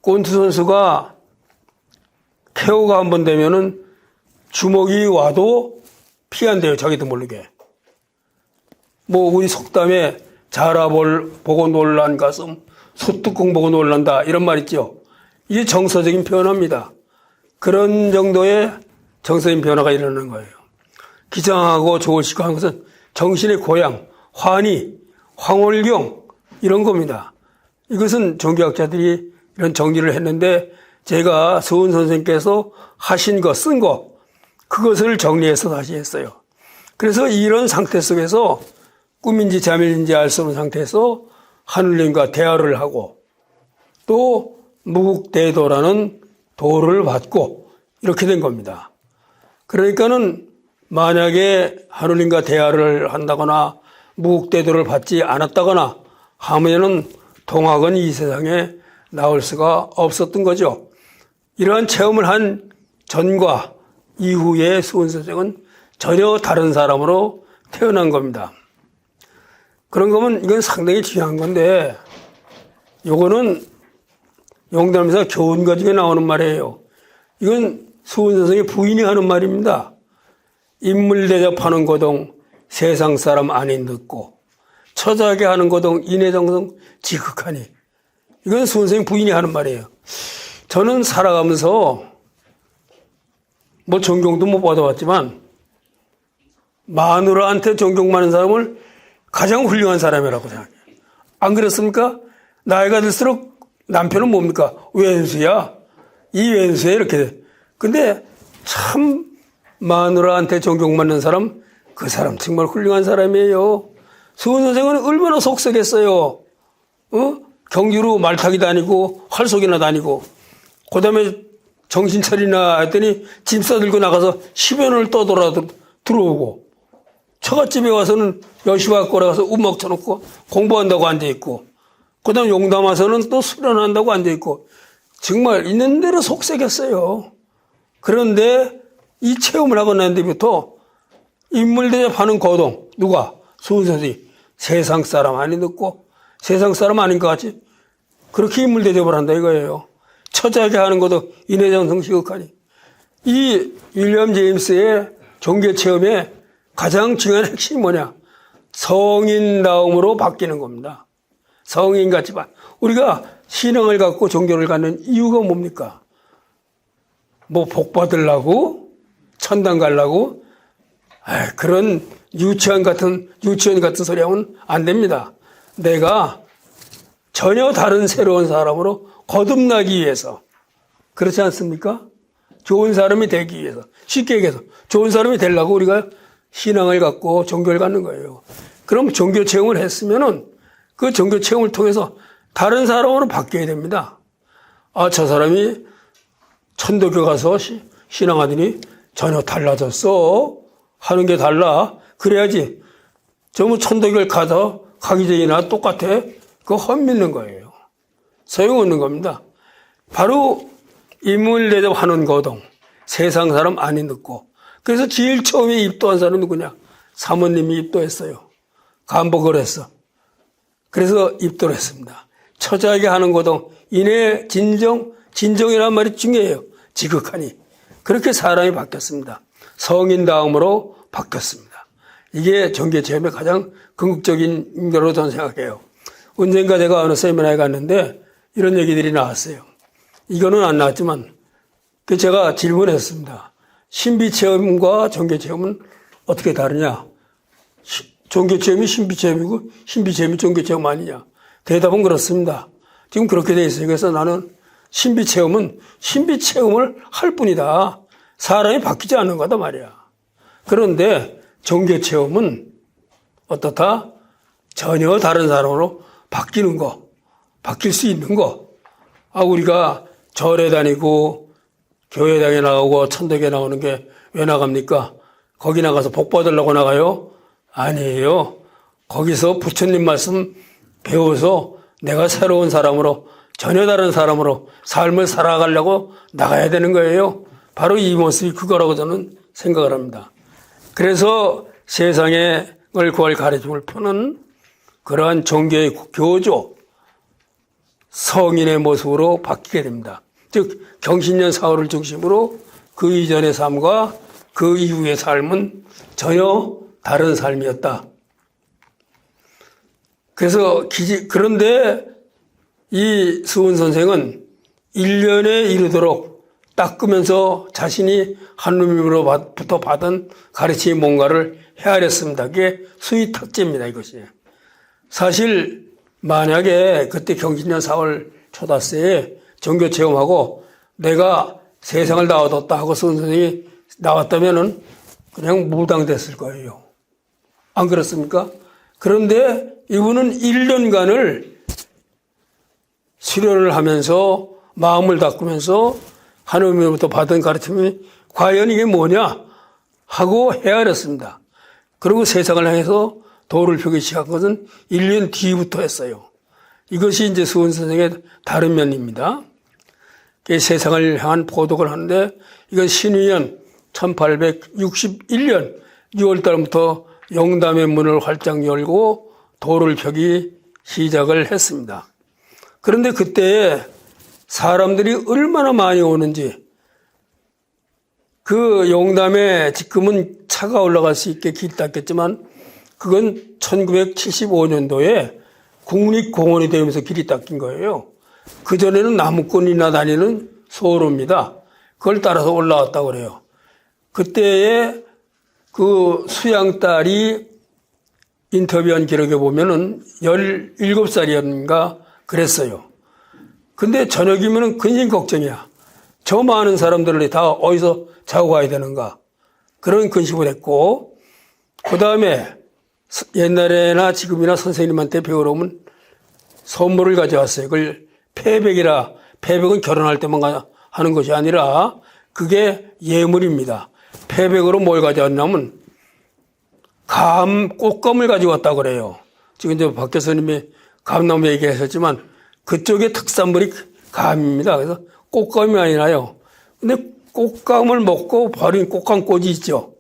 곤투 선수가 KO가 한번 되면은 주먹이 와도 피한대요. 자기도 모르게. 우리 속담에 자라볼 보고 놀란 가슴, 소뚜껑 보고 놀란다 이런 말 있죠. 이게 정서적인 변화입니다. 그런 정도의 정서적인 변화가 일어나는 거예요. 기장하고 조울시고 하는 것은 정신의 고향, 환희, 황홀경 이런 겁니다. 이것은 종교학자들이 이런 정리를 했는데 제가 서훈 선생님께서 하신 거, 쓴 거 그것을 정리해서 다시 했어요. 그래서 이런 상태 속에서 꿈인지 잠일인지 알 수 없는 상태에서 하늘님과 대화를 하고 또 무국대도라는 도를 받고 이렇게 된 겁니다. 그러니까는 만약에 하늘님과 대화를 한다거나 무국대도를 받지 않았다거나 하면은 동학은 이 세상에 나올 수가 없었던 거죠. 이러한 체험을 한 전과 이후의 수훈 선생은 전혀 다른 사람으로 태어난 겁니다. 그런 거면 이건 상당히 중요한 건데 요거는 용담에서 교훈가 중에 나오는 말이에요. 이건 수훈 선생의 부인이 하는 말입니다. 인물 대접하는 고동 세상 사람 아닌 듣고 처자게 하는 고동 인해정성 지극하니 이건 수훈 선생 부인이 하는 말이에요. 저는 살아가면서 존경도 못 받아봤지만 마누라한테 존경받는 사람을 가장 훌륭한 사람이라고 생각해요. 안 그렇습니까? 나이가 들수록 남편은 뭡니까? 왼수야. 이 왼수야 이렇게 돼. 근데 참 마누라한테 존경받는 사람 그 사람 정말 훌륭한 사람이에요. 수훈 선생은 얼마나 속썩했어요. 경주로 말 타기 다니고 활속이나 다니고 그 다음에 정신 차리나 했더니 짐 싸들고 나가서 10여 년을 떠돌아 들어오고 처갓집에 와서는 여시박골에 가서 음악 쳐놓고 공부한다고 앉아있고 그 다음 용담 와서는 또 수련한다고 앉아있고 정말 있는 대로 속썩였어요. 그런데 이 체험을 하고 난 뒤부터 인물 대접하는 거동 누가? 수훈 선생이 세상 사람 아닌 듣고 세상 사람 아닌 것 같이 그렇게 인물 대접을 한다 이거예요. 처자게 하는 것도 인해정성 시극하니. 이 윌리엄 제임스의 종교 체험의 가장 중요한 핵심이 뭐냐? 성인다움으로 바뀌는 겁니다. 성인같이 우리가 신앙을 갖고 종교를 갖는 이유가 뭡니까? 복 받으려고? 천당 가려고? 그런 유치원 같은 소리 하면 안 됩니다. 내가 전혀 다른 새로운 사람으로 거듭나기 위해서. 그렇지 않습니까? 좋은 사람이 되기 위해서. 쉽게 얘기해서 좋은 사람이 되려고 우리가 신앙을 갖고 종교를 갖는 거예요. 그럼 종교 체험을 했으면은 그 종교 체험을 통해서 다른 사람으로 바뀌어야 됩니다. 저 사람이 천도교 가서 신앙하더니 전혀 달라졌어. 하는 게 달라. 그래야지. 전부 천도교를 가기 전이나 똑같아. 그거 헛믿는 거예요. 소용없는 겁니다. 바로 인물 대접하는 거동. 세상 사람 아닌 듣고. 그래서 제일 처음에 입도한 사람은 누구냐? 사모님이 입도했어요. 간복을 했어. 그래서 입도를 했습니다. 처자에게 하는 거동. 인해 진정이라는 말이 중요해요. 지극하니. 그렇게 사람이 바뀌었습니다. 성인 다음으로 바뀌었습니다. 이게 종교 체험의 가장 궁극적인 인도로 저는 생각해요. 언젠가 제가 어느 세미나에 갔는데 이런 얘기들이 나왔어요. 이거는 안 나왔지만 제가 질문했습니다. 신비체험과 종교체험은 어떻게 다르냐? 종교체험이 신비체험이고 신비체험이 종교체험 아니냐? 대답은 그렇습니다. 지금 그렇게 돼 있어요. 그래서 나는 신비체험은 신비체험을 할 뿐이다. 사람이 바뀌지 않는 거다 말이야. 그런데 종교체험은 어떻다? 전혀 다른 사람으로 바뀌는 거, 바뀔 수 있는 거. 우리가 절에 다니고 교회당에 나오고 천덕에 나오는 게 왜 나갑니까? 거기 나가서 복 받으려고 나가요? 아니에요. 거기서 부처님 말씀 배워서 내가 새로운 사람으로, 전혀 다른 사람으로 삶을 살아가려고 나가야 되는 거예요. 바로 이 모습이 그거라고 저는 생각을 합니다. 그래서 세상을 구할 가르침을 푸는 그러한 종교의 교조, 성인의 모습으로 바뀌게 됩니다. 즉 경신년 사후를 중심으로 그 이전의 삶과 그 이후의 삶은 전혀 다른 삶이었다. 그래서 그런데 이 수은 선생은 1년에 이르도록 닦으면서 자신이 하느님으로부터 받은 가르침이 뭔가를 헤아렸습니다. 그게 수의 탁제입니다. 이것이. 사실 만약에 그때 경신년 4월 초닷새에 종교체험하고 내가 세상을 나와뒀다 하고 수은 선생이 나왔다면은 그냥 무당됐을 거예요. 안 그렇습니까? 그런데 이분은 1년간을 수련을 하면서 마음을 닦으면서 하느님으로부터 받은 가르침이 과연 이게 뭐냐 하고 헤아렸습니다. 그리고 세상을 향해서 도를 펴기 시작한 것은 1년 뒤부터 했어요. 이것이 이제 수은 선생의 다른 면입니다. 세상을 향한 포독을 하는데 이건 신의년 1861년 6월달부터 영담의 문을 활짝 열고 도를 펴기 시작을 했습니다. 그런데 그때 사람들이 얼마나 많이 오는지 그 영담에 지금은 차가 올라갈 수 있게 길 닦였지만 그건 1975년도에 국립공원이 되면서 길이 닦인 거예요. 그전에는 나무꾼이나 다니는 소로입니다. 그걸 따라서 올라왔다고 그래요. 그때의 그 수양딸이 인터뷰한 기록에 보면은 17살이었는가 그랬어요. 근데 저녁이면은 근심 걱정이야. 저 많은 사람들을 다 어디서 자고 가야 되는가. 그런 근심을 했고, 그 다음에 옛날에나 지금이나 선생님한테 배우러 오면 선물을 가져왔어요. 그걸 패백이라, 패백은 결혼할 때만 하는 것이 아니라 그게 예물입니다. 패백으로 뭘 가져왔냐면 꽃감을 가져왔다고 그래요. 지금 이제 박 교수님이 감나무 얘기하셨지만 그쪽의 특산물이 감입니다. 그래서 꽃감이 아니라요. 근데 꽃감을 먹고 버린 꽃감꽂이 있죠.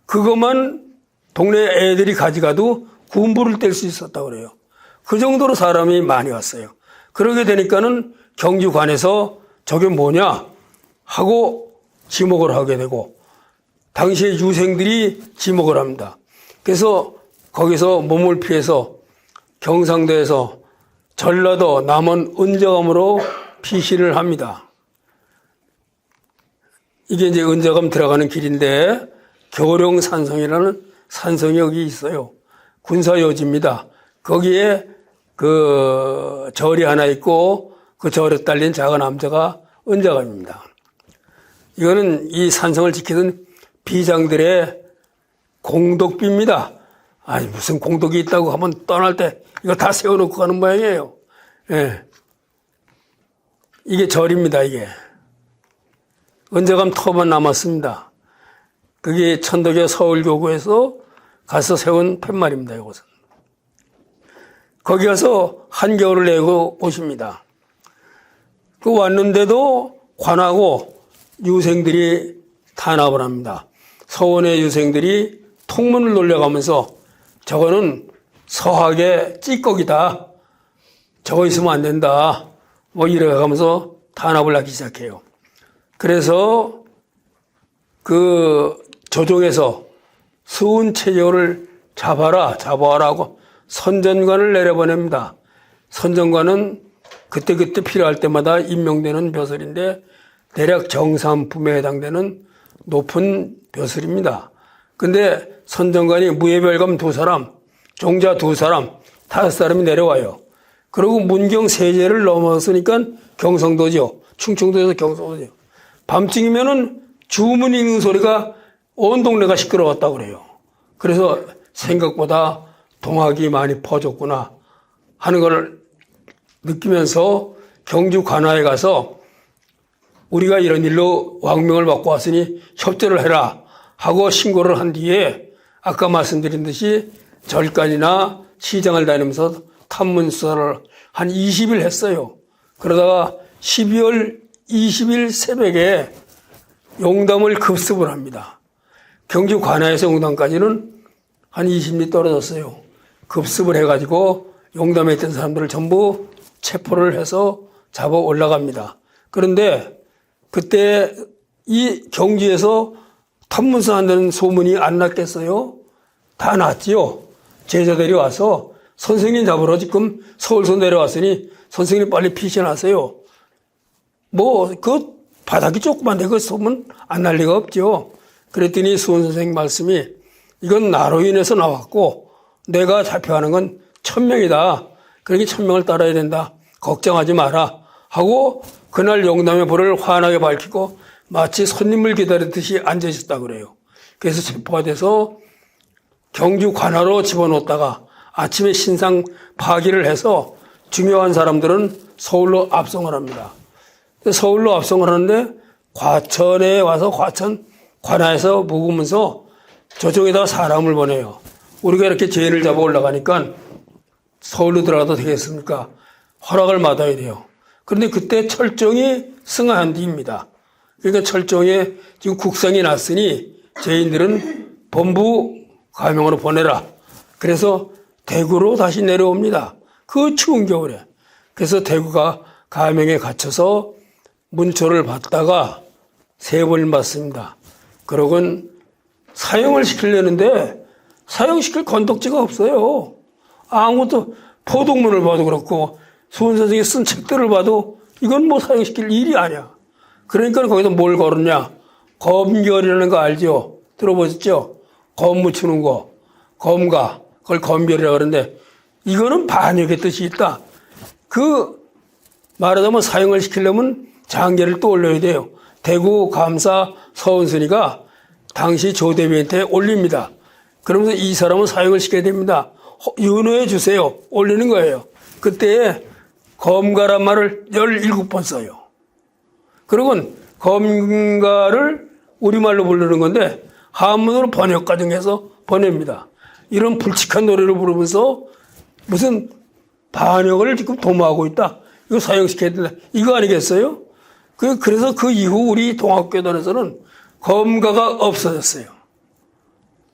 그것만 동네 애들이 가져가도 군부를 뗄 수 있었다고 그래요. 그 정도로 사람이 많이 왔어요. 그러게 되니까는 경주관에서 저게 뭐냐 하고 지목을 하게 되고 당시에 유생들이 지목을 합니다. 그래서 거기서 몸을 피해서 경상도에서 전라도 남원 은저감으로 피시를 합니다. 이게 이제 은저감 들어가는 길인데 교룡산성이라는 산성이 여기 있어요. 군사요지입니다. 거기에 그 절이 하나 있고 그 절에 딸린 작은 암자가 은저감입니다. 이거는 이 산성을 지키던 비장들의 공덕비입니다. 아니 무슨 공덕이 있다고 하면 떠날 때 이거 다 세워놓고 가는 모양이에요. 예. 이게 절입니다. 이게 은저감 터만 남았습니다. 그게 천덕의 서울교구에서 가서 세운 팻말입니다. 이것은 거기 가서 한겨울을 내고 오십니다. 그 왔는데도 관하고 유생들이 탄압을 합니다. 서원의 유생들이 통문을 놀려가면서 저거는 서학의 찌꺼기다. 저거 있으면 안 된다. 뭐 이래가면서 탄압을 하기 시작해요. 그래서 그 조정에서 수은체조를 잡아라 하고 선전관을 내려보냅니다. 선정관은 그때그때 필요할 때마다 임명되는 벼슬인데 대략 정삼품에 해당되는 높은 벼슬입니다. 근데 선정관이 무예별감 2사람, 종자 2사람, 5사람이 내려와요. 그리고 문경 세제를 넘었으니까 경성도죠. 충청도에서 경성도죠. 밤중이면은 주문 읽는 소리가 온 동네가 시끄러웠다고 그래요. 그래서 생각보다 동학이 많이 퍼졌구나 하는 걸 느끼면서 경주 관아에 가서 우리가 이런 일로 왕명을 받고 왔으니 협조를 해라 하고 신고를 한 뒤에 아까 말씀드린 듯이 절간이나 시장을 다니면서 탐문수사를 한 20일 했어요. 그러다가 12월 20일 새벽에 용담을 급습을 합니다. 경주 관아에서 용담까지는 한 20리 떨어졌어요. 급습을 해가지고 용담에 있던 사람들을 전부 체포를 해서 잡아 올라갑니다. 그런데 그때 이 경주에서 탐문수 한다는 소문이 안 났겠어요? 다 났지요. 제자들이 와서 선생님 잡으러 지금 서울서 내려왔으니 선생님 빨리 피신하세요. 그 바닥이 조그만데 그 소문 안 날 리가 없죠. 그랬더니 수원 선생님 말씀이 이건 나로 인해서 나왔고 내가 잡혀가는 건 1000명이다. 그러니 1000명을 따라야 된다. 걱정하지 마라. 하고 그날 용담의 불을 환하게 밝히고 마치 손님을 기다리듯이 앉아있었다 그래요. 그래서 체포가 돼서 경주 관아로 집어넣었다가 아침에 신상 파기를 해서 중요한 사람들은 서울로 압송을 합니다. 서울로 압송을 하는데 과천에 와서 과천 관아에서 묵으면서 저쪽에다가 사람을 보내요. 우리가 이렇게 죄인을 잡아 올라가니까 서울로 들어가도 되겠습니까? 허락을 받아야 돼요. 그런데 그때 철종이 승하한 뒤입니다. 그러니까 철종에 지금 국상이 났으니 죄인들은 본부 가명으로 보내라. 그래서 대구로 다시 내려옵니다. 그 추운 겨울에. 그래서 대구가 가명에 갇혀서 문초를 받다가 3번을 받습니다. 그러곤 사형을 시키려는데 사형시킬 건덕지가 없어요. 아무것도 포독문을 봐도 그렇고 수원 선생이 쓴 책들을 봐도 이건 뭐 사형시킬 일이 아니야. 그러니까 거기다 뭘 걸었냐. 검결이라는 거 알죠? 들어보셨죠? 검 묻히는 거. 검가. 그걸 검결이라고 그러는데 이거는 반역의 뜻이 있다. 말하자면 사형을 시키려면 장계를 또 올려야 돼요. 대구 감사 서은순이가 당시 조대비한테 올립니다. 그러면서 이 사람은 사형을 시켜야 됩니다. 윤호해 주세요. 올리는 거예요. 그때 검가란 말을 17번 써요. 그러곤 검가를 우리말로 부르는 건데 한문으로 번역 과정해서 보냅니다. 이런 불측한 노래를 부르면서 무슨 반역을 지금 도모하고 있다. 이거 사형시켜야 된다. 이거 아니겠어요? 그래서 그 이후 우리 동학교단에서는 검가가 없어졌어요.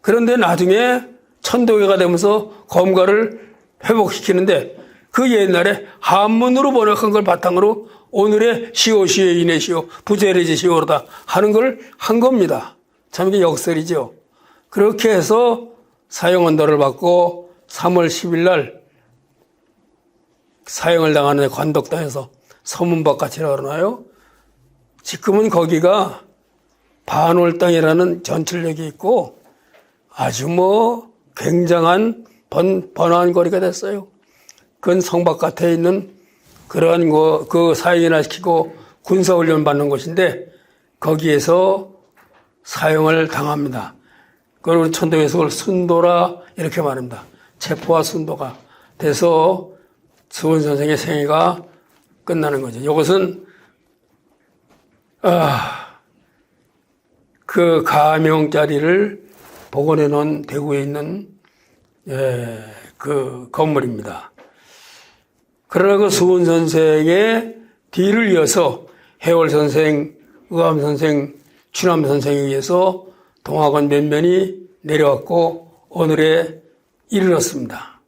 그런데 나중에 천도교가 되면서 검가를 회복시키는데 그 옛날에 한문으로 번역한 걸 바탕으로 오늘의 시오시에 이내시오 부재래지시오로다 하는 걸 한 겁니다. 참 이게 역설이죠. 그렇게 해서 사형언도를 받고 3월 10일 날 사형을 당하는 관덕당에서 서문박같이라고 그러나요? 지금은 거기가 반월당이라는 전철역이 있고 아주 굉장한 번화한 거리가 됐어요. 그건 성박같에 있는 그러한 그 사형이나 시키고 군사훈련 받는 곳인데 거기에서 사형을 당합니다. 그걸 천도에서 그걸 순도라 이렇게 말합니다. 체포와 순도가 돼서 수원 선생의 생애가 끝나는 거죠. 이것은 그 가명 자리를 복원해 놓은 대구에 있는 그 건물입니다. 그러나 그 수원 선생의 뒤를 이어서 해월 선생, 의암 선생, 추남 선생에 의해서 동학원 면면이 내려왔고 오늘에 이르렀습니다.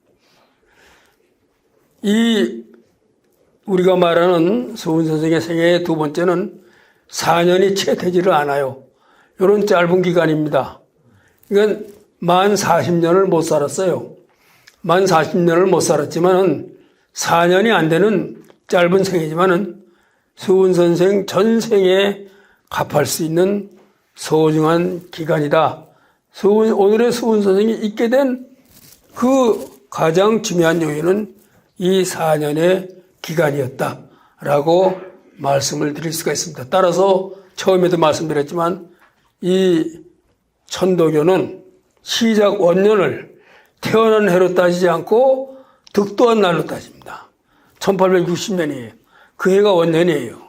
우리가 말하는 수원 선생의 생애의 두 번째는 4년이 채 되지를 않아요. 이런 짧은 기간입니다. 그러니까 만 40년을 못 살았어요. 만 40년을 못 살았지만 4년이 안 되는 짧은 생이지만은 수훈 선생 전생에 갚을 수 있는 소중한 기간이다. 오늘의 수훈 선생이 있게 된 그 가장 중요한 요인은 이 4년의 기간이었다라고 말씀을 드릴 수가 있습니다. 따라서 처음에도 말씀드렸지만 이 천도교는 시작 원년을 태어난 해로 따지지 않고 득도한 날로 따집니다. 1860년이에요. 그 해가 원년이에요.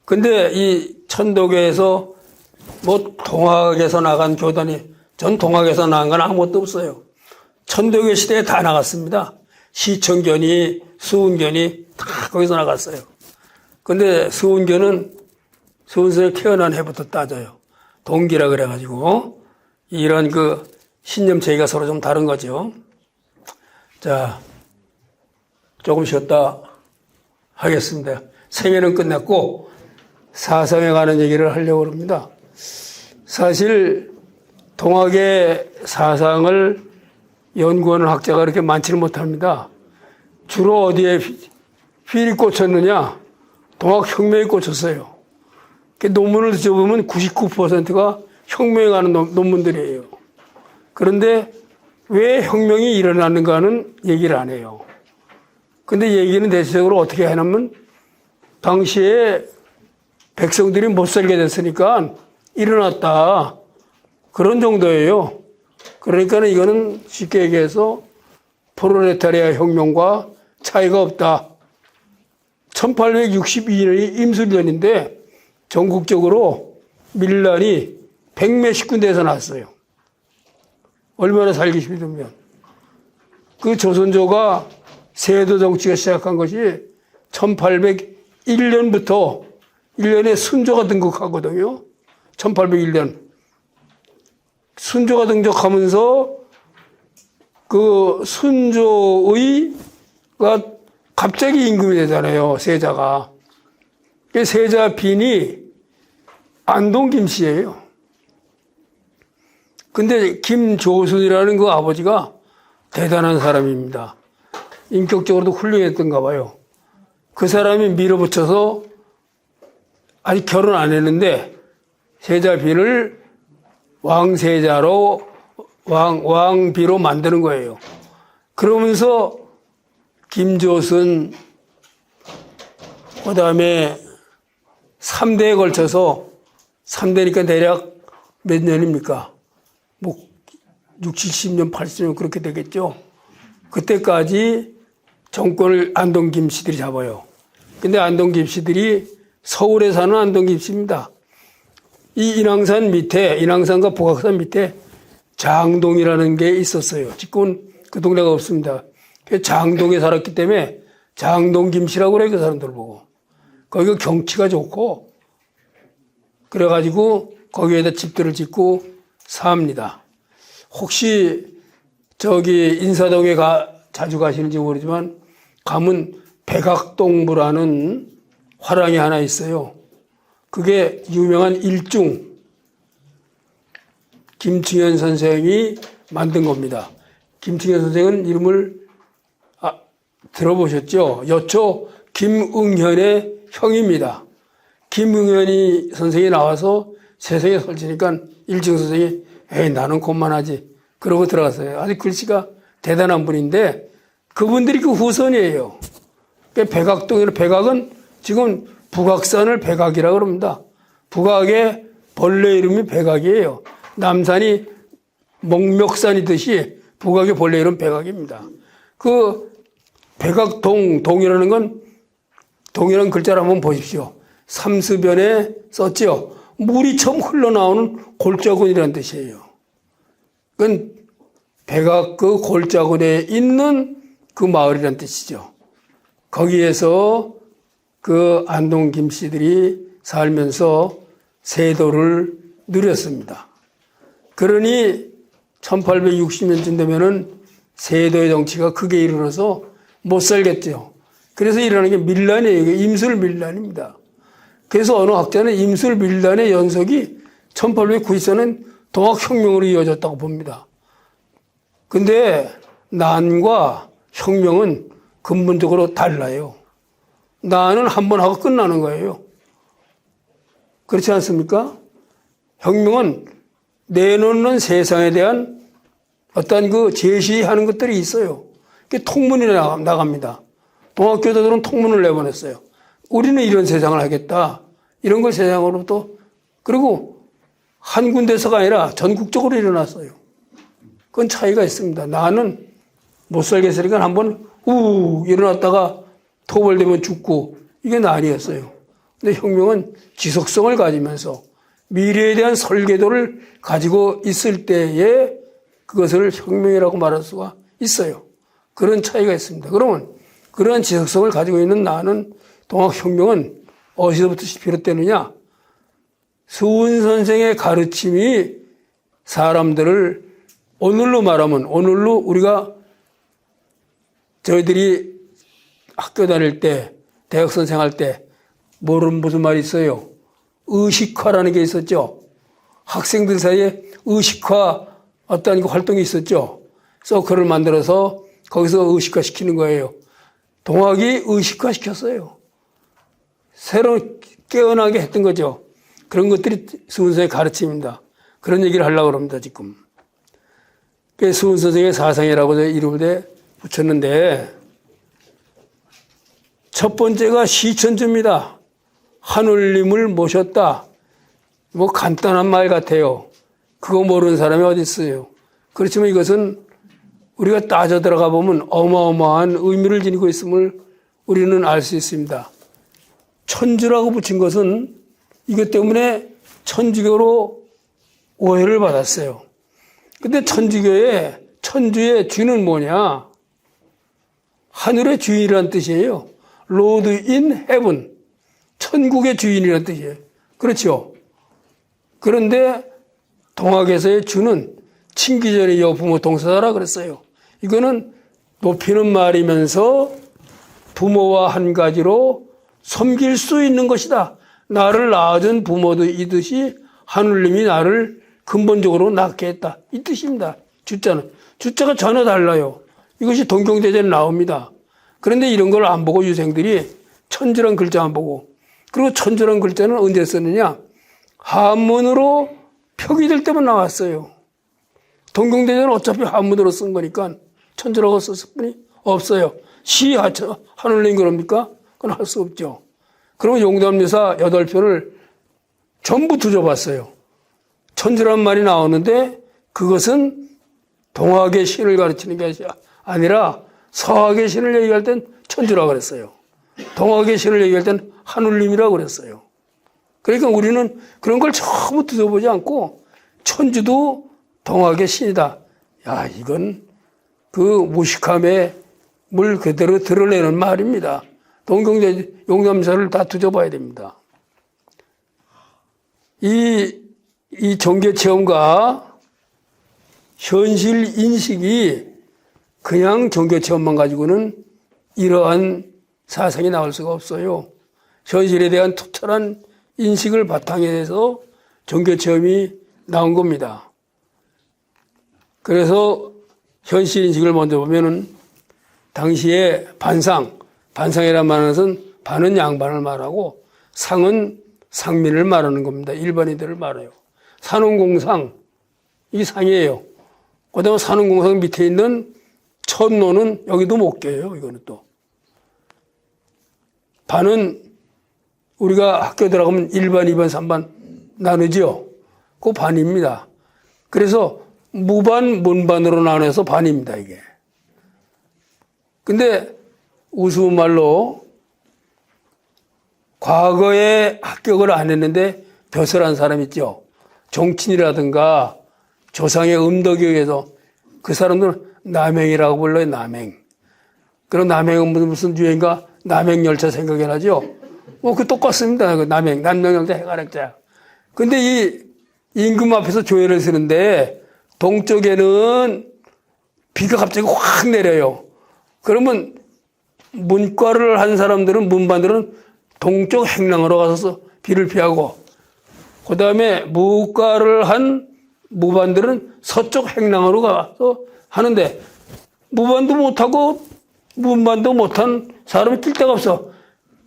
근데 이 천도교에서 뭐 동학에서 나간 교단이, 전 동학에서 나간 건 아무것도 없어요. 천도교 시대에 다 나갔습니다. 시천견이, 수훈견이 다 거기서 나갔어요. 근데 수훈견은 수훈 선생이 태어난 해부터 따져요. 동기라 그래가지고 이런 그 신념 체계가 서로 좀 다른 거죠. 자, 조금 쉬었다 하겠습니다. 생애는 끝났고 사상에 관한 얘기를 하려고 합니다. 사실 동학의 사상을 연구하는 학자가 그렇게 많지는 못합니다. 주로 어디에 필이 꽂혔느냐? 동학혁명에 꽂혔어요. 논문을 뒤져보면 99%가 혁명에 관한 논문들이에요. 그런데 왜 혁명이 일어났는가는 얘기를 안 해요. 근데 얘기는 대체적으로 어떻게 하냐면 당시에 백성들이 못 살게 됐으니까 일어났다. 그런 정도예요. 그러니까 이거는 쉽게 얘기해서 프롤레타리아 혁명과 차이가 없다. 1862년이 임술년인데 전국적으로 밀란이 100몇십 군데에서 났어요. 얼마나 살기 힘들면. 그 조선조가 세도 정치가 시작한 것이 1801년부터 1년에 순조가 등극하거든요. 1801년. 순조가 등극하면서 그 순조의가 갑자기 임금이 되잖아요. 세자가. 세자 빈이 안동 김씨예요. 근데 김조순이라는 그 아버지가 대단한 사람입니다. 인격적으로도 훌륭했던가 봐요. 그 사람이 밀어붙여서 아직 결혼 안 했는데 세자 빈을 왕세자로 왕비로 만드는 거예요. 그러면서 김조순 그다음에 3대에 걸쳐서 3대니까 대략 몇 년입니까? 뭐 60, 70년, 80년 그렇게 되겠죠. 그때까지 정권을 안동 김씨들이 잡아요. 근데 안동 김씨들이 서울에 사는 안동 김씨입니다. 이 인왕산 밑에, 인왕산과 북악산 밑에 장동이라는 게 있었어요. 지금은 그 동네가 없습니다. 장동에 살았기 때문에 장동 김씨라고 그래요. 그 사람들 보고. 거기가 경치가 좋고 그래가지고 거기에다 집들을 짓고 삽니다. 혹시 저기 인사동에 자주 가시는지 모르지만 가면 백악동부라는 화랑이 하나 있어요. 그게 유명한 일중 김충현 선생이 만든 겁니다. 김충현 선생은 이름을 들어보셨죠? 여초 김응현의 형입니다. 김응현이 선생이 나와서 세상에 설치니까 일중 선생이 에이 나는 곧만하지 그러고 들어갔어요. 아주 글씨가 대단한 분인데 그분들이 그 후손이에요. 백악동에는 백악은 지금 북악산을 백악이라고 그럽니다. 북악의 벌레 이름이 백악이에요. 남산이 목멱산이듯이 북악의 벌레 이름 백악입니다. 그 백악동, 동이라는 건 동이라는 글자를 한번 보십시오. 삼수변에 썼죠. 물이 처음 흘러나오는 골짜구이라는 뜻이에요. 그건 백악 그 골짜구에 있는 그 마을이라는 뜻이죠. 거기에서 그 안동 김씨들이 살면서 세도를 누렸습니다. 그러니 1860년쯤 되면은 세도의 정치가 크게 이르러서 못 살겠죠. 그래서 일어나는 게 밀란이에요. 임술 밀란입니다. 그래서 어느 학자는 임술 밀란의 연속이 1894년 동학혁명으로 이어졌다고 봅니다. 근데 난과 혁명은 근본적으로 달라요. 나는 한 번 하고 끝나는 거예요. 그렇지 않습니까? 혁명은 내놓는 세상에 대한 어떤 그 제시하는 것들이 있어요. 그게 통문이 나갑니다. 동학교도들은 통문을 내보냈어요. 우리는 이런 세상을 하겠다. 이런 걸 세상으로부터. 그리고 한 군데서가 아니라 전국적으로 일어났어요. 그건 차이가 있습니다. 나는 못 살겠으니까 한번 일어났다가 토벌되면 죽고 이게 난이었어요. 근데 혁명은 지속성을 가지면서 미래에 대한 설계도를 가지고 있을 때에 그것을 혁명이라고 말할 수가 있어요. 그런 차이가 있습니다. 그러면 그러한 지속성을 가지고 있는 나는 동학혁명은 어디서부터 비롯되느냐? 수훈 선생의 가르침이 사람들을 오늘로 말하면 오늘로 우리가 저희들이 학교 다닐 때 대학 선생할 때 모르는 무슨 말이 있어요? 의식화라는 게 있었죠. 학생들 사이에 의식화 어떤 활동이 있었죠. 서클을 만들어서 거기서 의식화 시키는 거예요. 동학이 의식화 시켰어요. 새로 깨어나게 했던 거죠. 그런 것들이 수훈 선생의 가르침입니다. 그런 얘기를 하려고 합니다, 지금. 수훈 선생의 사상이라고 이름을 붙였는데, 첫 번째가 시천주입니다. 하늘님을 모셨다. 뭐 간단한 말 같아요. 그거 모르는 사람이 어디 있어요. 그렇지만 이것은 우리가 따져 들어가 보면 어마어마한 의미를 지니고 있음을 우리는 알 수 있습니다. 천주라고 붙인 것은 이것 때문에 천주교로 오해를 받았어요. 근데 천주의 주는 뭐냐? 하늘의 주인이라는 뜻이에요. Lord in heaven. 천국의 주인이라는 뜻이에요. 그렇죠? 그런데 동학에서의 주는 친기전의 여부모 동사라 그랬어요. 이거는 높이는 말이면서 부모와 한 가지로 섬길 수 있는 것이다. 나를 낳아준 부모도 이듯이 하늘님이 나를 근본적으로 낳게 했다. 이 뜻입니다. 주자는. 주자가 전혀 달라요. 이것이 동경대전에 나옵니다. 그런데 이런 걸 안 보고 유생들이 천주란 글자 안 보고, 그리고 천주란 글자는 언제 썼느냐? 한문으로 표기될 때만 나왔어요. 동경대전은 어차피 한문으로 쓴 거니까 천주라고 썼을 뿐이 없어요. 하늘님 그럽니까? 그건 할 수 없죠. 그러면 용담유사 8편을 전부 뒤져봤어요. 천주란 말이 나오는데 그것은 동학의 신을 가르치는 게 아니라 서학의 신을 얘기할 땐 천주라고 그랬어요. 동학의 신을 얘기할 땐 하늘님이라고 그랬어요. 그러니까 우리는 그런 걸 전부 뒤져보지 않고 천주도 동학의 신이다. 야, 이건 그 무식함의 물 그대로 드러내는 말입니다. 동경대 용담사를 다 뒤져봐야 됩니다. 이 종교 체험과 현실 인식이 그냥 종교 체험만 가지고는 이러한 사상이 나올 수가 없어요. 현실에 대한 투철한 인식을 바탕에 해서 종교 체험이 나온 겁니다. 그래서 현실 인식을 먼저 보면은 당시에 반상이란 말은 반은 양반을 말하고 상은 상민을 말하는 겁니다. 일반인들을 말해요. 산원공상, 이게 상이에요. 그 다음에 산원공상 밑에 있는 천노는 여기도 못 껴요. 이거는 또. 반은 우리가 학교 들어가면 1반, 2반, 3반 나누죠. 그 반입니다. 그래서 무반, 문반으로 나눠서 반입니다, 이게. 근데 우스운 말로 과거에 합격을 안 했는데 벼슬한 사람 있죠. 종친이라든가 조상의 음덕에 의해서 그 사람들은 남행이라고 불러요, 남행. 그럼 남행은 무슨 유행가? 남행열차 생각이 나죠? 그 똑같습니다. 남행열차, 해가락자. 근데 이 임금 앞에서 조회를 쓰는데 동쪽에는 비가 갑자기 확 내려요. 그러면 문과를 한 사람들은, 문반들은 동쪽 행랑으로 가서 비를 피하고, 그 다음에 무과를 한 무반들은 서쪽 행랑으로 가서 하는데, 무반도 못하고 문반도 못한 사람이 뛸 데가 없어.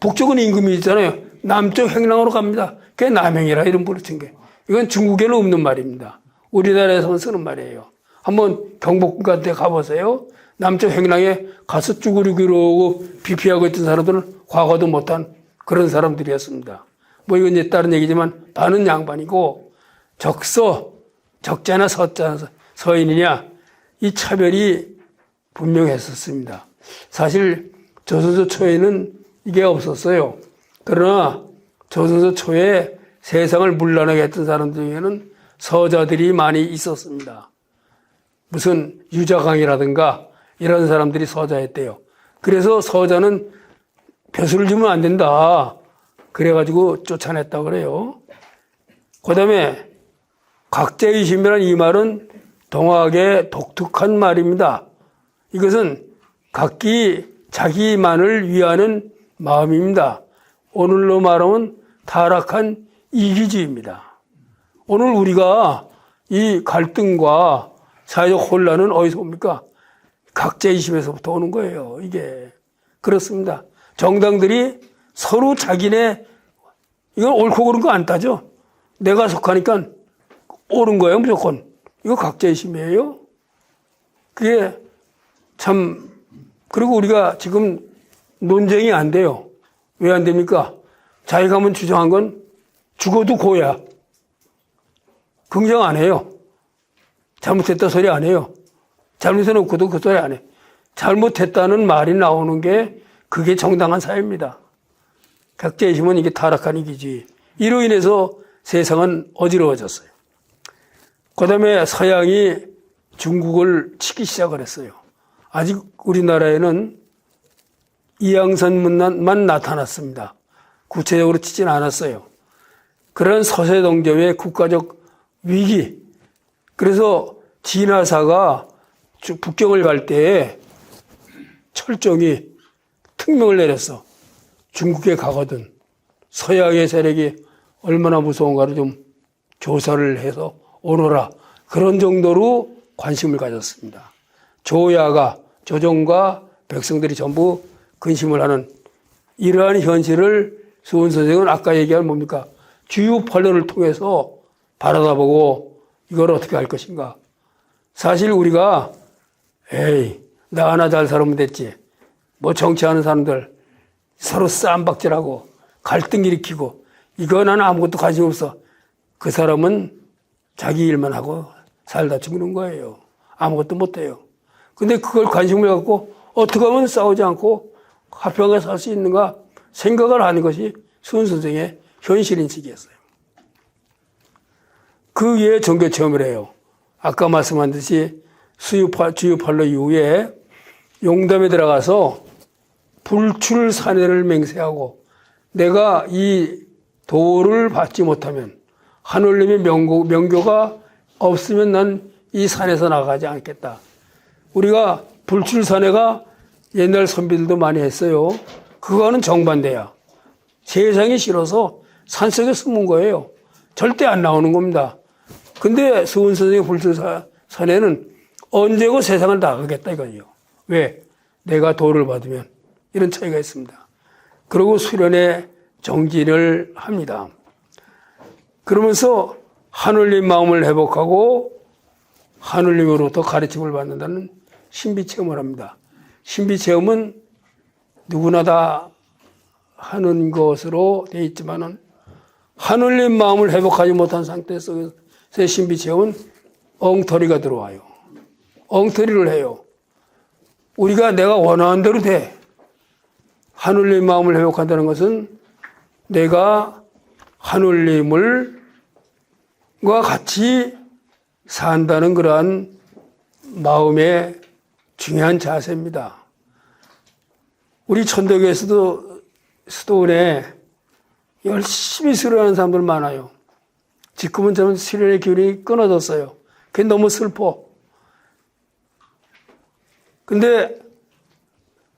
북쪽은 임금이 있잖아요. 남쪽 행랑으로 갑니다. 그게 남행이라 이름 부르친 게. 이건 중국에는 없는 말입니다. 우리나라에서만 쓰는 말이에요. 한번 경복궁 같은 데 가보세요. 남쪽 행랑에 가서 쭈구르기로 비피하고 있던 사람들은 과거도 못한 그런 사람들이었습니다. 뭐 이건 이제 다른 얘기지만 반은 양반이고 적자나 서인이냐 이 차별이 분명했었습니다. 사실 조선소 초에는 이게 없었어요. 그러나 조선소 초에 세상을 문란하게 했던 사람 중에는 서자들이 많이 있었습니다. 무슨 유자강이라든가 이런 사람들이 서자였대요. 그래서 서자는 벼슬을 주면 안 된다. 그래가지고 쫓아냈다 그래요. 그 다음에 각자의심이라는 이 말은 동학의 독특한 말입니다. 이것은 각기 자기만을 위하는 마음입니다. 오늘로 말하면 타락한 이기주의입니다. 오늘 우리가 이 갈등과 사회적 혼란은 어디서 옵니까? 각자의심에서부터 오는 거예요. 이게 그렇습니다. 정당들이 서로 자기네 이건 옳고 그른 거 안 따져. 내가 속하니까 옳은 거예요 무조건. 이거 각자의심이에요. 그게 참 그리고 우리가 지금 논쟁이 안 돼요. 왜 안 됩니까? 자기가 한번 주장한 건 죽어도 고야. 긍정 안 해요. 잘못했다 소리 안 해요. 잘못해놓고도 그 소리 안 해. 잘못했다는 말이 나오는 게 그게 정당한 사회입니다. 각자의심은 이게 타락한 이기지. 이로 인해서 세상은 어지러워졌어요. 그 다음에 서양이 중국을 치기 시작을 했어요. 아직 우리나라에는 이양선만 나타났습니다. 구체적으로 치지는 않았어요. 그런 서세동점의 국가적 위기. 그래서 진화사가 북경을 갈 때에 철종이 특명을 내렸어. 중국에 가거든 서양의 세력이 얼마나 무서운가를 좀 조사를 해서 오너라. 그런 정도로 관심을 가졌습니다. 조야가 조정과 백성들이 전부 근심을 하는 이러한 현실을 수훈 선생은 아까 얘기한 뭡니까? 주유판론을 통해서 바라다보고 이걸 어떻게 할 것인가. 사실 우리가 나 하나 잘 살면 됐지. 뭐 정치하는 사람들 서로 쌈박질하고 갈등 일으키고 이거 나는 아무것도 관심 없어. 그 사람은 자기 일만 하고 살다 죽는 거예요. 아무것도 못해요. 근데 그걸 관심을 갖고 어떻게 하면 싸우지 않고 화평하게 살 수 있는가 생각을 하는 것이 수훈 선생의 현실인식이었어요. 그 위에 종교체험을 해요. 아까 말씀한 듯이 주유팔로 이후에 용담에 들어가서 불출산해를 맹세하고 내가 이 도를 받지 못하면 하늘님의 명교가 없으면 난 이 산에서 나가지 않겠다. 우리가 불출산해가 옛날 선비들도 많이 했어요. 그거는 정반대야. 세상이 싫어서 산속에 숨은 거예요. 절대 안 나오는 겁니다. 근데 수훈 선생의 불출산해는 언제고 세상을 나가겠다 이거예요. 왜? 내가 도를 받으면 이런 차이가 있습니다. 그리고 수련의 정진을 합니다. 그러면서 하늘님 마음을 회복하고 하늘님으로부터 가르침을 받는다는 신비체험을 합니다. 신비체험은 누구나 다 하는 것으로 되어 있지만은 하늘님 마음을 회복하지 못한 상태 속에서의 신비체험은 엉터리가 들어와요. 엉터리를 해요. 우리가 내가 원하는 대로 돼. 하늘님 마음을 회복한다는 것은 내가 하늘님과 같이 산다는 그러한 마음의 중요한 자세입니다. 우리 천도교에서도 수도원에 열심히 수련하는 사람들 많아요. 지금은 저는 수련의 기운이 끊어졌어요. 그게 너무 슬퍼. 근데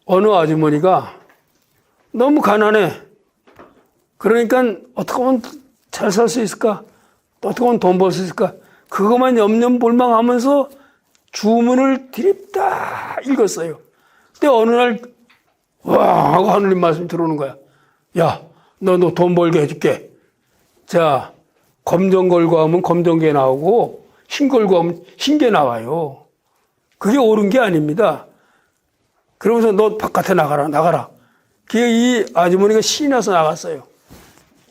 어느 아주머니가 너무 가난해. 그러니까 어떻게 하면 잘 살 수 있을까? 어떻게 하면 돈 벌 수 있을까? 그것만 염려볼망하면서 주문을 드립다 읽었어요. 근데 어느 날, 와! 하고 하느님 말씀이 들어오는 거야. 야, 너 돈 벌게 해줄게. 자, 검정 걸고 하면 검정게 나오고, 흰 걸고 하면 흰게 나와요. 그게 옳은 게 아닙니다. 그러면서 너 바깥에 나가라. 그게 이 아주머니가 신이 나서 나갔어요.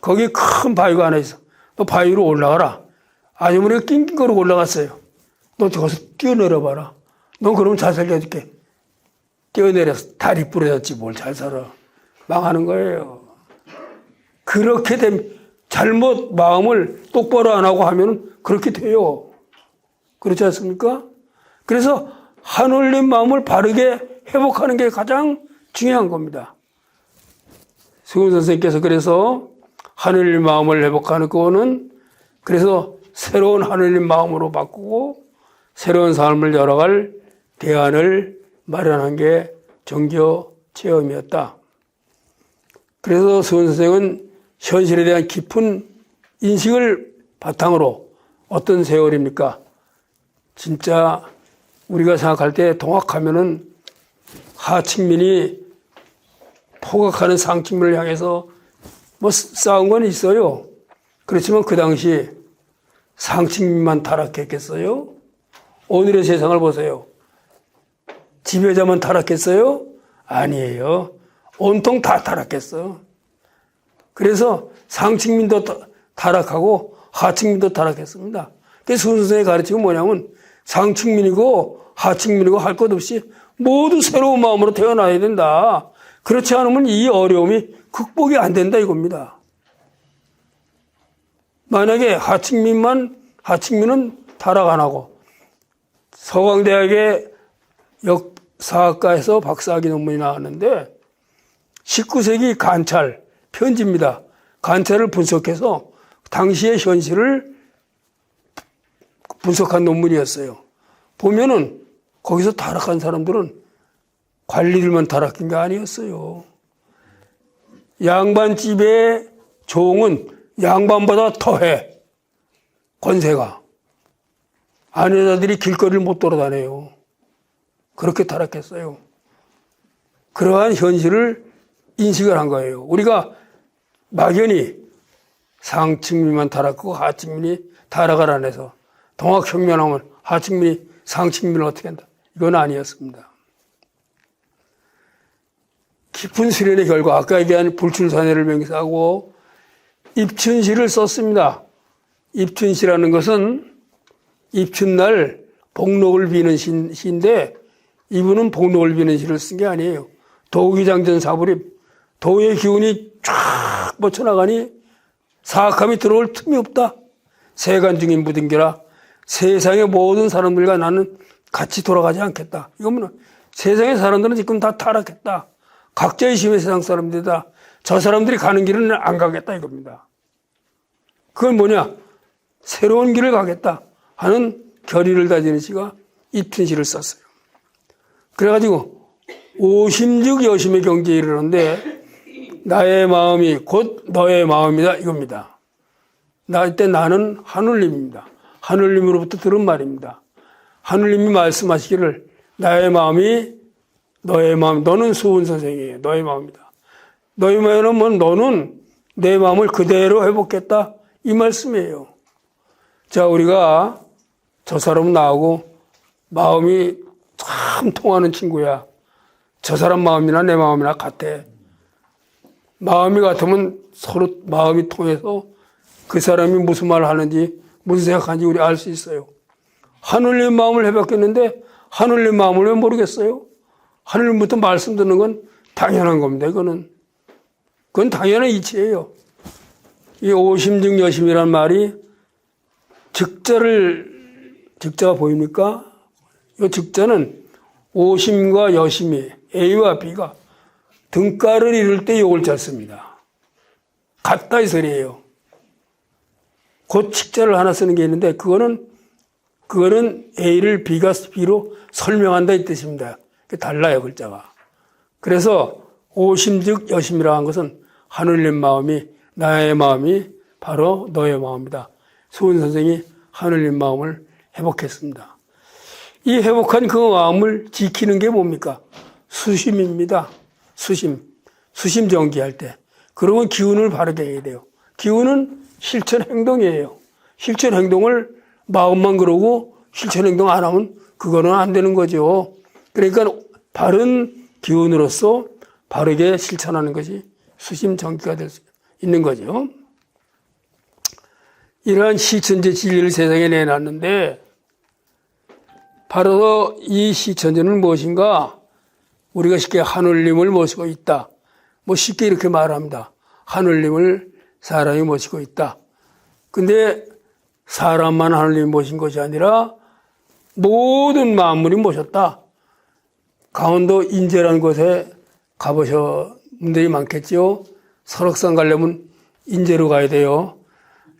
거기 큰 바위가 하나 있어. 너 바위로 올라가라. 아주머니가 낑낑거리고 올라갔어요. 너 저기서 뛰어내려봐라. 너 그러면 잘 살려줄게. 뛰어내려서 다리 부러졌지 뭘 잘 살아. 망하는 거예요. 그렇게 되면 잘못 마음을 똑바로 안 하고 하면 그렇게 돼요. 그렇지 않습니까? 그래서 하늘님 마음을 바르게 회복하는 게 가장 중요한 겁니다. 수근 선생님께서 그래서 하늘님 마음을 회복하는 거는 그래서 새로운 하늘님 마음으로 바꾸고 새로운 삶을 열어갈 대안을 마련한 게 종교 체험이었다. 그래서 수근 선생은 현실에 대한 깊은 인식을 바탕으로 어떤 세월입니까? 진짜 우리가 생각할 때 동학하면은 하층민이 포각하는 상층민을 향해서 뭐 싸운 건 있어요. 그렇지만 그 당시 상층민만 타락했겠어요? 오늘의 세상을 보세요. 지배자만 타락했어요? 아니에요. 온통 다 타락했어. 그래서 상층민도 타락하고 하층민도 타락했습니다. 그래서 수은 선생의 가르침은 뭐냐면 상층민이고 하층민이고 할 것 없이 모두 새로운 마음으로 태어나야 된다. 그렇지 않으면 이 어려움이 극복이 안 된다 이겁니다. 만약에 하층민은 타락 안 하고 서강대학의 역사학과에서 박사학위 논문이 나왔는데 19세기 관찰, 편지입니다. 관찰을 분석해서 당시의 현실을 분석한 논문이었어요. 보면은 거기서 타락한 사람들은 관리들만 타락한 게 아니었어요. 양반집의 종은 양반보다 더해. 권세가. 아내자들이 길거리를 못 돌아다녀요. 그렇게 타락했어요. 그러한 현실을 인식을 한 거예요. 우리가 막연히 상층민만 타락하고 하층민이 타락을 안 해서 동학혁명하면 하층민이 상층민을 어떻게 한다. 이건 아니었습니다. 깊은 수련의 결과 아까 얘기한 불출산해를 명사하고 입춘시를 썼습니다. 입춘시라는 것은 입춘날 복록을 비는 시인데 이분은 복록을 비는 시를 쓴 게 아니에요. 도기장전 사불입. 도의 기운이 쫙 뻗쳐나가니 사악함이 들어올 틈이 없다. 세간 중인 무등기라 세상의 모든 사람들과 나는 같이 돌아가지 않겠다. 이거는 세상의 사람들은 지금 다 타락했다. 각자의 힘의 세상 사람들이다. 저 사람들이 가는 길은 안 가겠다 이겁니다. 그건 뭐냐? 새로운 길을 가겠다 하는 결의를 다지는 시가 입춘시를 썼어요. 그래가지고 오심즉 여심의 경지에 이르는데 나의 마음이 곧 너의 마음이다 이겁니다. 이때 나는 하늘님입니다. 하늘님으로부터 들은 말입니다. 하늘님이 말씀하시기를 나의 마음이 너의 마음, 너는 수은 선생이에요. 너의 마음이다. 너의 마음은 너는 내 마음을 그대로 회복했다. 이 말씀이에요. 자, 우리가 저 사람은 나하고 마음이 참 통하는 친구야. 저 사람 마음이나 내 마음이나 같아. 마음이 같으면 서로 마음이 통해서 그 사람이 무슨 말을 하는지 무슨 생각하는지 우리 알 수 있어요. 하늘님 마음을 회복했는데 하늘님 마음을 왜 모르겠어요? 하늘님부터 말씀 듣는 건 당연한 겁니다. 그건 당연한 이치예요. 이 오심즉 여심이란 말이 즉자가 보입니까? 이 즉자는 오심과 여심이 A와 B가 등가를 이룰 때 요걸 잘 씁니다. 같다 이 소리예요. 곧 직자를 하나 쓰는 게 있는데 그거는 A를 B가 B로 설명한다 이 뜻입니다. 달라요 글자가. 그래서 오심즉 여심이라 한 것은 하늘님 마음이 나의 마음이 바로 너의 마음이다. 수은 선생이 하늘님 마음을 회복했습니다. 이 회복한 그 마음을 지키는 게 뭡니까? 수심입니다. 수심 전기할 때. 그러면 기운을 바르게 해야 돼요. 기운은 실천 행동이에요. 실천 행동을 마음만 그러고 실천 행동 안 하면 그거는 안 되는 거죠. 그러니까 바른 기운으로서 바르게 실천하는 것이 수심 전기가 될 수 있는 거죠. 이러한 시천제 진리를 세상에 내놨는데 바로 이 시천제는 무엇인가? 우리가 쉽게 하늘님을 모시고 있다. 뭐 쉽게 이렇게 말합니다. 하늘님을 사람이 모시고 있다. 근데 사람만 하늘님이 모신 것이 아니라 모든 만물이 모셨다. 강원도 인제라는 곳에 가보신 분들이 많겠죠. 설악산 가려면 인제로 가야 돼요.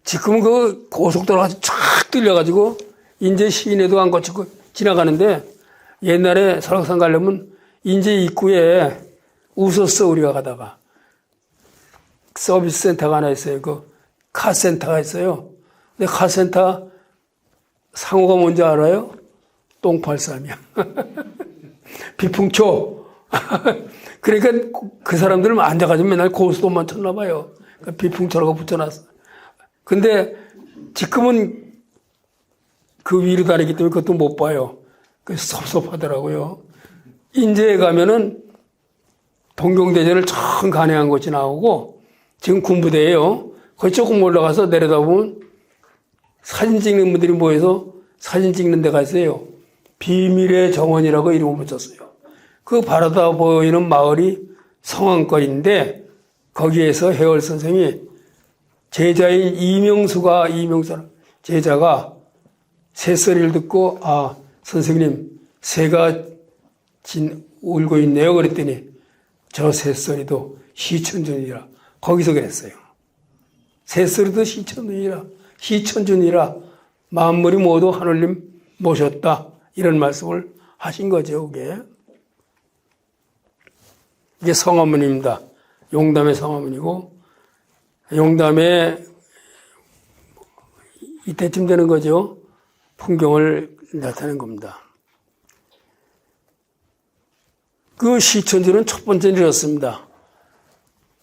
지금은 그 고속도로가 쫙 뚫려가지고 인제 시내도 안 거치고 지나가는데 옛날에 설악산 가려면 인제 입구에 웃었어 우리가 가다가 서비스 센터가 하나 있어요. 그 카센터가 있어요. 근데 카센터 상호가 뭔지 알아요? 똥팔삼이야. 비풍초. 그러니까 그 사람들은 앉아가지고 맨날 고스톱만 쳤나 봐요. 그러니까 비풍초라고 붙여놨어. 근데 지금은 그 위로 다니기 때문에 그것도 못 봐요. 그래서 섭섭하더라고요. 인제에 가면은 동경대전을 처음 간행한 곳이 나오고 지금 군부대예요. 거기 조금 올라가서 내려다보면 사진 찍는 분들이 모여서 사진 찍는 데가 있어요. 비밀의 정원이라고 이름을 붙였어요. 그 바라다 보이는 마을이 성안거리인데 거기에서 해월 선생이 제자인 이명수가 제자가 새소리를 듣고 아 선생님 새가 울고 있네요. 그랬더니 저 새소리도 시천준이라 거기서 그랬어요. 새소리도 시천준이라 만물이 모두 하늘님 모셨다. 이런 말씀을 하신 거죠. 이게 성화문입니다. 용담의 성화문이고 용담에 이때쯤 되는 거죠. 풍경을 나타낸 겁니다. 그 시천주는 첫 번째는 이렇습니다.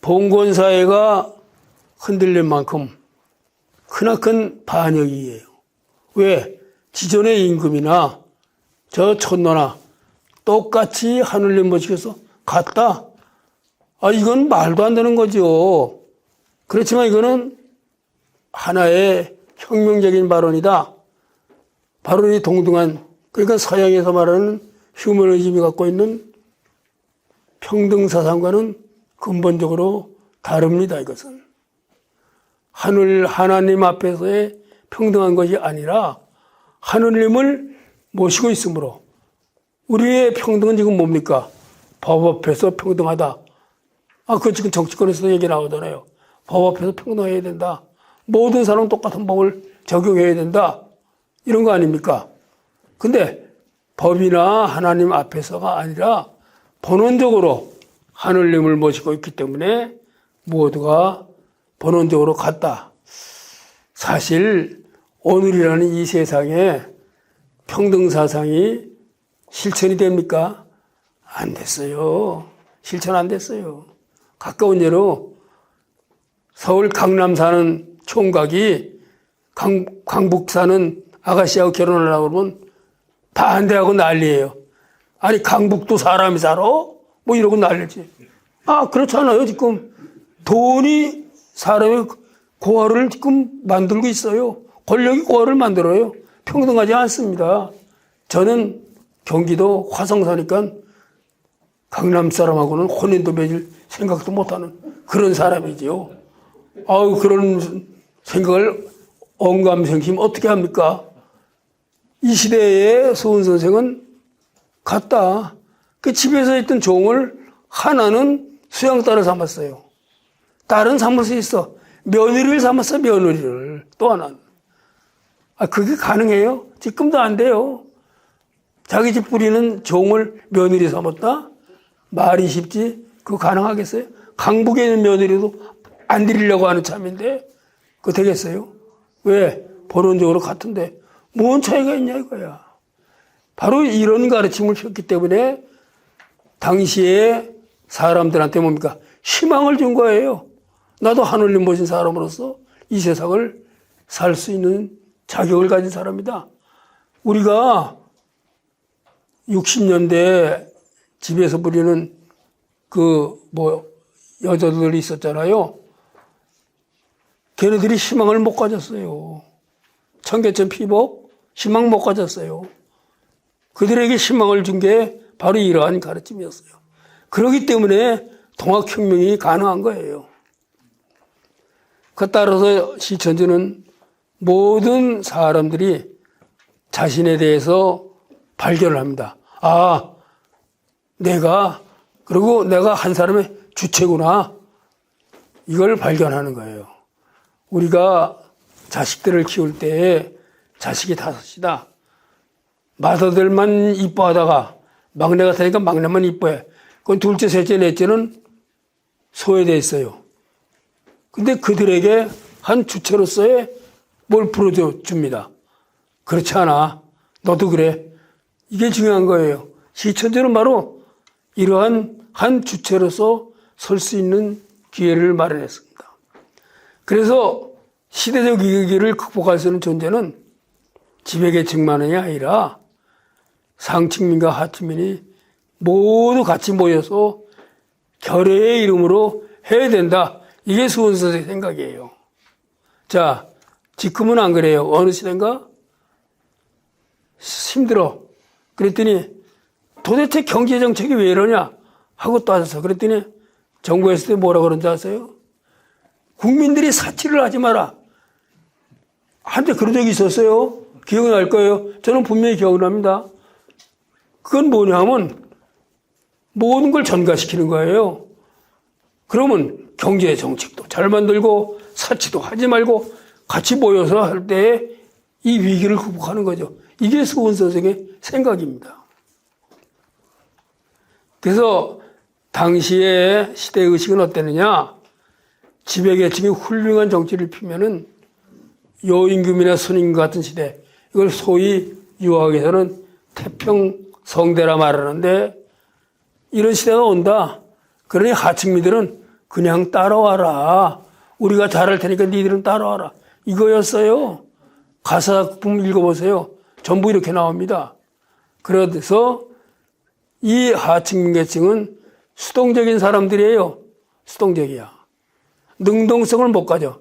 봉건사회가 흔들릴 만큼 크나큰 반역이에요. 왜? 지존의 임금이나 저 촌노나 똑같이 하늘님 모시고서 갔다. 아, 이건 말도 안 되는 거죠. 그렇지만 이거는 하나의 혁명적인 발언이다. 발언이 동등한, 그러니까 서양에서 말하는 휴머니즘이 갖고 있는 평등사상과는 근본적으로 다릅니다, 이것은. 하나님 앞에서의 평등한 것이 아니라 하느님을 모시고 있으므로 우리의 평등은 지금 뭡니까? 법 앞에서 평등하다. 아, 그 지금 정치권에서도 얘기 나오잖아요. 법 앞에서 평등해야 된다. 모든 사람은 똑같은 법을 적용해야 된다. 이런 거 아닙니까? 근데 법이나 하나님 앞에서가 아니라 본원적으로 하느님을 모시고 있기 때문에 모두가 본원적으로 같다. 사실 오늘이라는 이 세상에 평등사상이 실천이 됩니까? 안 됐어요. 실천 안 됐어요. 가까운 예로 서울 강남 사는 총각이 강북 사는 아가씨하고 결혼하려고 그러면 반대하고 난리예요. 아니 강북도 사람이 살아? 뭐 이러고 난리지. 아 그렇잖아요. 지금 돈이 사람의 고아를 지금 만들고 있어요. 권력이 고아를 만들어요. 평등하지 않습니다. 저는 경기도 화성 사니까 강남 사람하고는 혼인도 맺을 생각도 못하는 그런 사람이지요. 아유 그런 생각을 언감생심 어떻게 합니까? 이 시대의 소은 선생은 갔다. 그 집에서 있던 종을 하나는 수양딸을 삼았어요. 딸은 삼을 수 있어. 며느리를 삼았어, 며느리를. 또 하나는. 아, 그게 가능해요? 지금도 안 돼요. 자기 집 뿌리는 종을 며느리 삼았다? 말이 쉽지? 그거 가능하겠어요? 강북에 있는 며느리도 안 드리려고 하는 참인데, 그거 되겠어요? 왜? 본원적으로 같은데, 뭔 차이가 있냐 이거야. 바로 이런 가르침을 폈기 때문에 당시에 사람들한테 뭡니까? 희망을 준 거예요. 나도 하늘님 보신 사람으로서 이 세상을 살 수 있는 자격을 가진 사람이다. 우리가 60년대 집에서 부리는 여자들이 있었잖아요. 걔네들이 희망을 못 가졌어요. 청계천 피복, 희망 못 가졌어요. 그들에게 희망을 준 게 바로 이러한 가르침이었어요. 그렇기 때문에 통합혁명이 가능한 거예요. 그 따라서 시천주는 모든 사람들이 자신에 대해서 발견을 합니다. 아, 그리고 내가 한 사람의 주체구나. 이걸 발견하는 거예요. 우리가 자식들을 키울 때에 자식이 다섯이다. 맏아들만 이뻐하다가 막내가 되니까 막내만 이뻐해. 그건 둘째, 셋째, 넷째는 소외되어 있어요. 근데 그들에게 한 주체로서의 뭘 불어줍니다. 그렇지 않아. 너도 그래. 이게 중요한 거예요. 시천주는 바로 이러한 한 주체로서 설 수 있는 기회를 마련했습니다. 그래서 시대적 위기를 극복할 수 있는 존재는 지배계층만이 아니라 상층민과 하층민이 모두 같이 모여서 결의의 이름으로 해야 된다. 이게 수원 선생의 생각이에요. 자, 지금은 안 그래요. 어느 시대인가? 힘들어. 그랬더니 도대체 경제정책이 왜 이러냐 하고 따져서 그랬더니 정부에서 때 뭐라 그런지 아세요? 국민들이 사치를 하지 마라. 한때 그런 적이 있었어요. 기억이 날 거예요. 저는 분명히 기억납니다. 그건 뭐냐면 모든 걸 전가시키는 거예요. 그러면 경제 정책도 잘 만들고 사치도 하지 말고 같이 모여서 할 때 이 위기를 극복하는 거죠. 이게 수원 선생의 생각입니다. 그래서 당시의 시대의식은 어땠느냐? 지배계층이 훌륭한 정치를 피면은 요임금이나 선임금 같은 시대, 이걸 소위 유학에서는 태평성대라 말하는데 이런 시대가 온다. 그러니 하층민들은 그냥 따라와라. 우리가 잘할 테니까 니들은 따라와라. 이거였어요. 가사품 읽어보세요. 전부 이렇게 나옵니다. 그래서 이 하층민 계층은 수동적인 사람들이에요. 수동적이야. 능동성을 못 가져.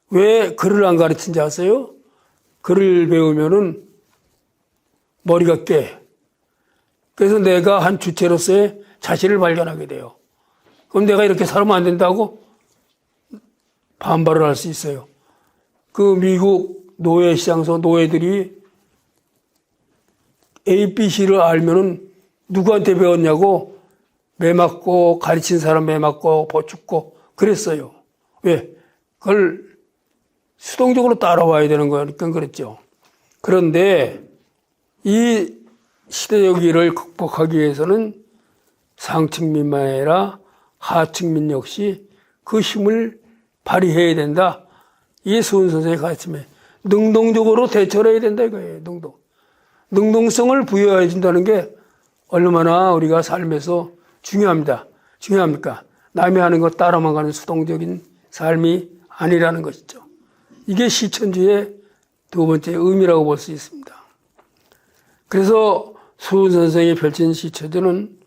왜 글을 안 가르친지 아세요? 글을 배우면은 머리가 깨. 그래서 내가 한 주체로서의 자신을 발견하게 돼요. 그럼 내가 이렇게 살면 안 된다고 반발을 할 수 있어요. 그 미국 노예시장에서 노예들이 ABC를 알면은 누구한테 배웠냐고 매 맞고 가르친 사람 매 맞고 보축고 그랬어요. 왜? 그걸 수동적으로 따라와야 되는 거니까 그랬죠. 그런데 이 시대적 위기를 극복하기 위해서는 상층민만 아니라 하층민 역시 그 힘을 발휘해야 된다. 이게 수원 선생의 가르침에 능동적으로 대처를 해야 된다 이거예요. 능동성을 부여해 준다는 게 얼마나 우리가 삶에서 중요합니다. 중요합니까? 남이 하는 것 따라만 가는 수동적인 삶이 아니라는 것이죠. 이게 시천주의 두 번째 의미라고 볼 수 있습니다. 그래서 수원 선생이 펼친 시천주는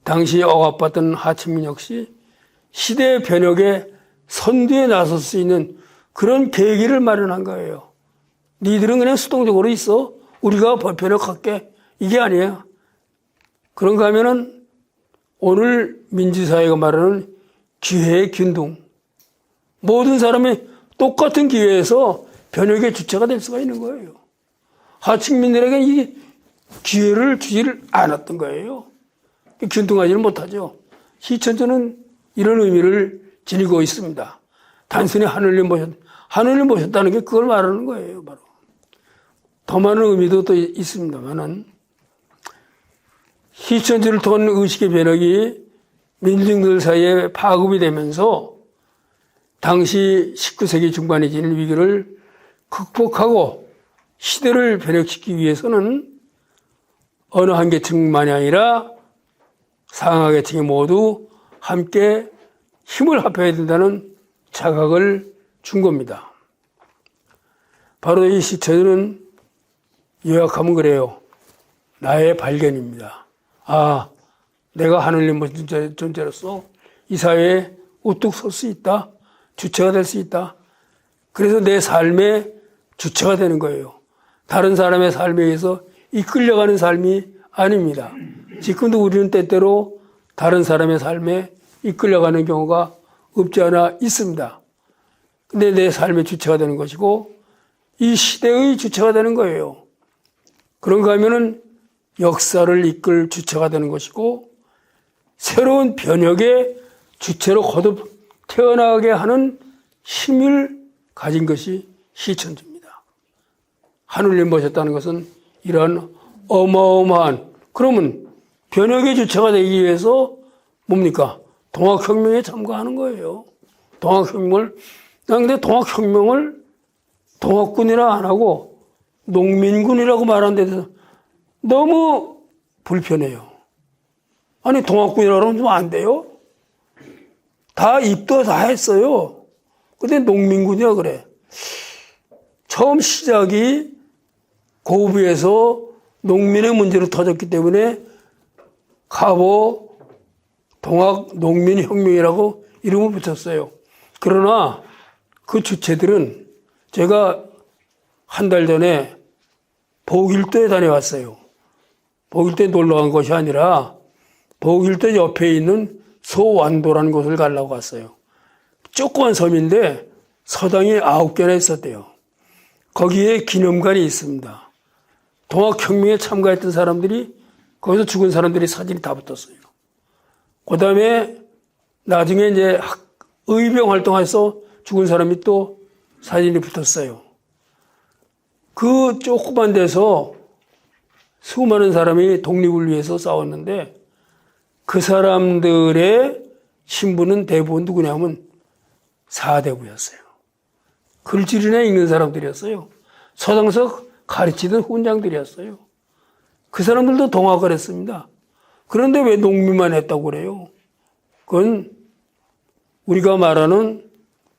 당시 억압받던 하층민 역시 시대 변혁의 선두에 나설 수 있는 그런 계기를 마련한 거예요. 니들은 그냥 수동적으로 있어. 우리가 변혁할게. 이게 아니에요. 그런가 하면은 오늘 민주사회가 말하는 기회의 균등. 모든 사람이 똑같은 기회에서 변혁의 주체가 될 수가 있는 거예요. 하층민들에게 이 기회를 주지를 않았던 거예요. 균등하지는 못하죠. 시천주는 이런 의미를 지니고 있습니다. 단순히 하늘님 보셨다는 게 그걸 말하는 거예요. 바로. 더 많은 의미도 또 있습니다만은 시천주를 통한 의식의 변혁이 민중들 사이에 파급이 되면서 당시 19세기 중반에 지닌 위기를 극복하고 시대를 변혁시키기 위해서는 어느 한 계층만이 아니라 상하계층이 모두 함께 힘을 합해야 된다는 자각을 준 겁니다. 바로 이 시천은 요약하면 그래요. 나의 발견입니다. 아, 내가 하늘님 존재로서 이 사회에 우뚝 설 수 있다. 주체가 될 수 있다. 그래서 내 삶의 주체가 되는 거예요. 다른 사람의 삶에 의해서 이끌려가는 삶이 아닙니다. 지금도 우리는 때때로 다른 사람의 삶에 이끌려가는 경우가 없지 않아 있습니다. 근데 내 삶의 주체가 되는 것이고 이 시대의 주체가 되는 거예요. 그런가 하면은 역사를 이끌 주체가 되는 것이고 새로운 변혁의 주체로 거듭 태어나게 하는 힘을 가진 것이 시천주입니다. 하늘님 보셨다는 것은 이러한 어마어마한, 그러면 변혁의 주체가 되기 위해서 뭡니까? 동학혁명에 참가하는 거예요. 동학혁명을, 근데 동학혁명을 동학군이라 안 하고 농민군이라고 말하는 데 대해서 너무 불편해요. 아니, 동학군이라고 하면 좀 안 돼요? 다 입도 다 했어요. 근데 농민군이라 그래. 처음 시작이 고부에서 농민의 문제로 터졌기 때문에 가보 동학 농민혁명이라고 이름을 붙였어요. 그러나 그 주체들은 제가 한 달 전에 보길도에 다녀왔어요. 보길도에 놀러 간 것이 아니라 보길도 옆에 있는 소완도라는 곳을 가려고 갔어요. 조그만 섬인데 서당이 9개나 있었대요. 거기에 기념관이 있습니다. 동학혁명에 참가했던 사람들이 거기서 죽은 사람들이 사진이 다 붙었어요. 그 다음에 나중에 이제 의병 활동해서 죽은 사람이 또 사진이 붙었어요. 그 조그만 데서 수많은 사람이 독립을 위해서 싸웠는데 그 사람들의 신분은 대부분 누구냐면 사대부였어요. 글줄이나 읽는 사람들이었어요. 서당서 가르치던 훈장들이었어요. 그 사람들도 동학을 했습니다. 그런데 왜 농민만 했다고 그래요? 그건 우리가 말하는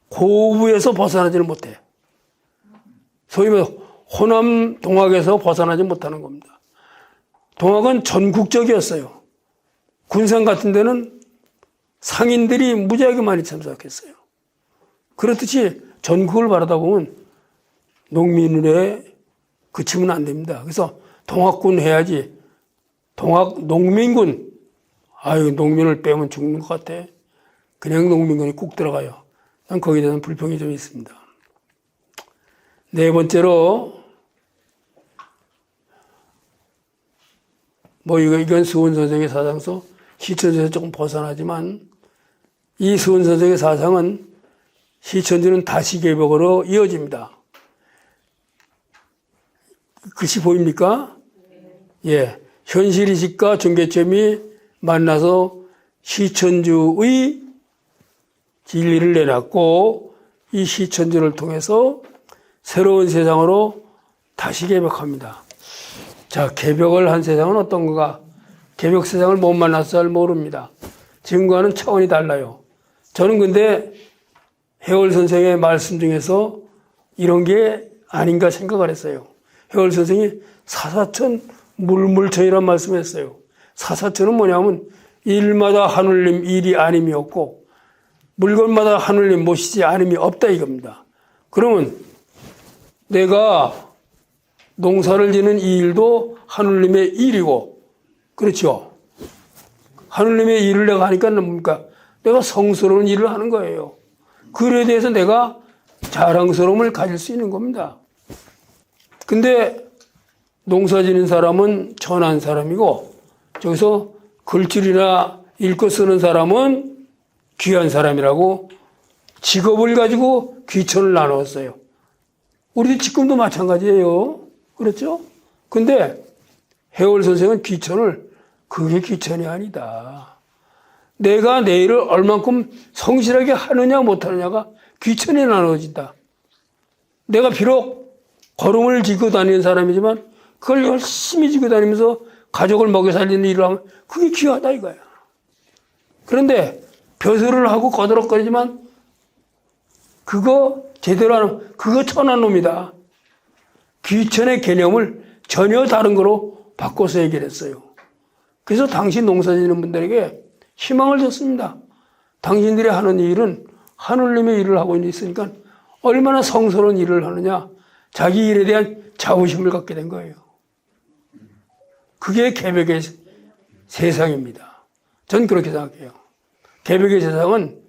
고부에서 벗어나지는 못해. 소위 말해서 호남 동학에서 벗어나지 못하는 겁니다. 동학은 전국적이었어요. 군산 같은 데는 상인들이 무지하게 많이 참석했어요. 그렇듯이 전국을 바라다 보면 농민에 그치면 안 됩니다. 그래서 동학군 해야지. 동학 농민군. 아유, 농민을 빼면 죽는 것 같아. 그냥 농민군이 꼭 들어가요. 난 거기에 대한 불평이 좀 있습니다. 네 번째로 이건 수훈 선생의 사상서 시천주에서 조금 벗어나지만 이 수훈 선생의 사상은 시천주는 다시 개벽으로 이어집니다. 글씨 보입니까? 예. 현실의식과 종교점이 만나서 시천주의 진리를 내놨고 이 시천주를 통해서 새로운 세상으로 다시 개벽합니다. 자, 개벽을 한 세상은 어떤 건가? 개벽 세상을 못 만나서 잘 모릅니다. 지금과는 차원이 달라요. 저는 근데 해월 선생의 말씀 중에서 이런 게 아닌가 생각을 했어요. 해월 선생이 사사천 물물천이라는 말씀을 했어요. 사사천은 뭐냐면 일마다 하늘님 일이 아님이 없고 물건마다 하늘님 모시지 않음이 없다 이겁니다. 그러면 내가 농사를 지는 이 일도 하늘님의 일이고, 그렇죠? 하늘님의 일을 내가 하니까 뭡니까? 내가 성스러운 일을 하는 거예요. 그에 대해서 내가 자랑스러움을 가질 수 있는 겁니다. 근데 농사 지는 사람은 천한 사람이고, 저기서 글줄이나 읽고 쓰는 사람은 귀한 사람이라고 직업을 가지고 귀천을 나누었어요. 우리 지금도 마찬가지예요. 그렇죠? 근데 해월 선생은 귀천을 그게 귀천이 아니다. 내가 내 일을 얼만큼 성실하게 하느냐 못하느냐가 귀천이 나눠진다. 내가 비록 걸음을 쥐고 다니는 사람이지만 그걸 열심히 쥐고 다니면서 가족을 먹여 살리는 일을 하면 그게 귀하다 이거야. 그런데 벼슬을 하고 거드럭거리지만 그거 제대로 하는 그거 천한 놈이다. 귀천의 개념을 전혀 다른 거로 바꿔서 얘기를 했어요. 그래서 당시 농사 지는 분들에게 희망을 줬습니다. 당신들이 하는 일은 하늘님의 일을 하고 있으니까 얼마나 성스러운 일을 하느냐. 자기 일에 대한 자부심을 갖게 된 거예요. 그게 개벽의 세상입니다. 전 그렇게 생각해요. 개벽의 세상은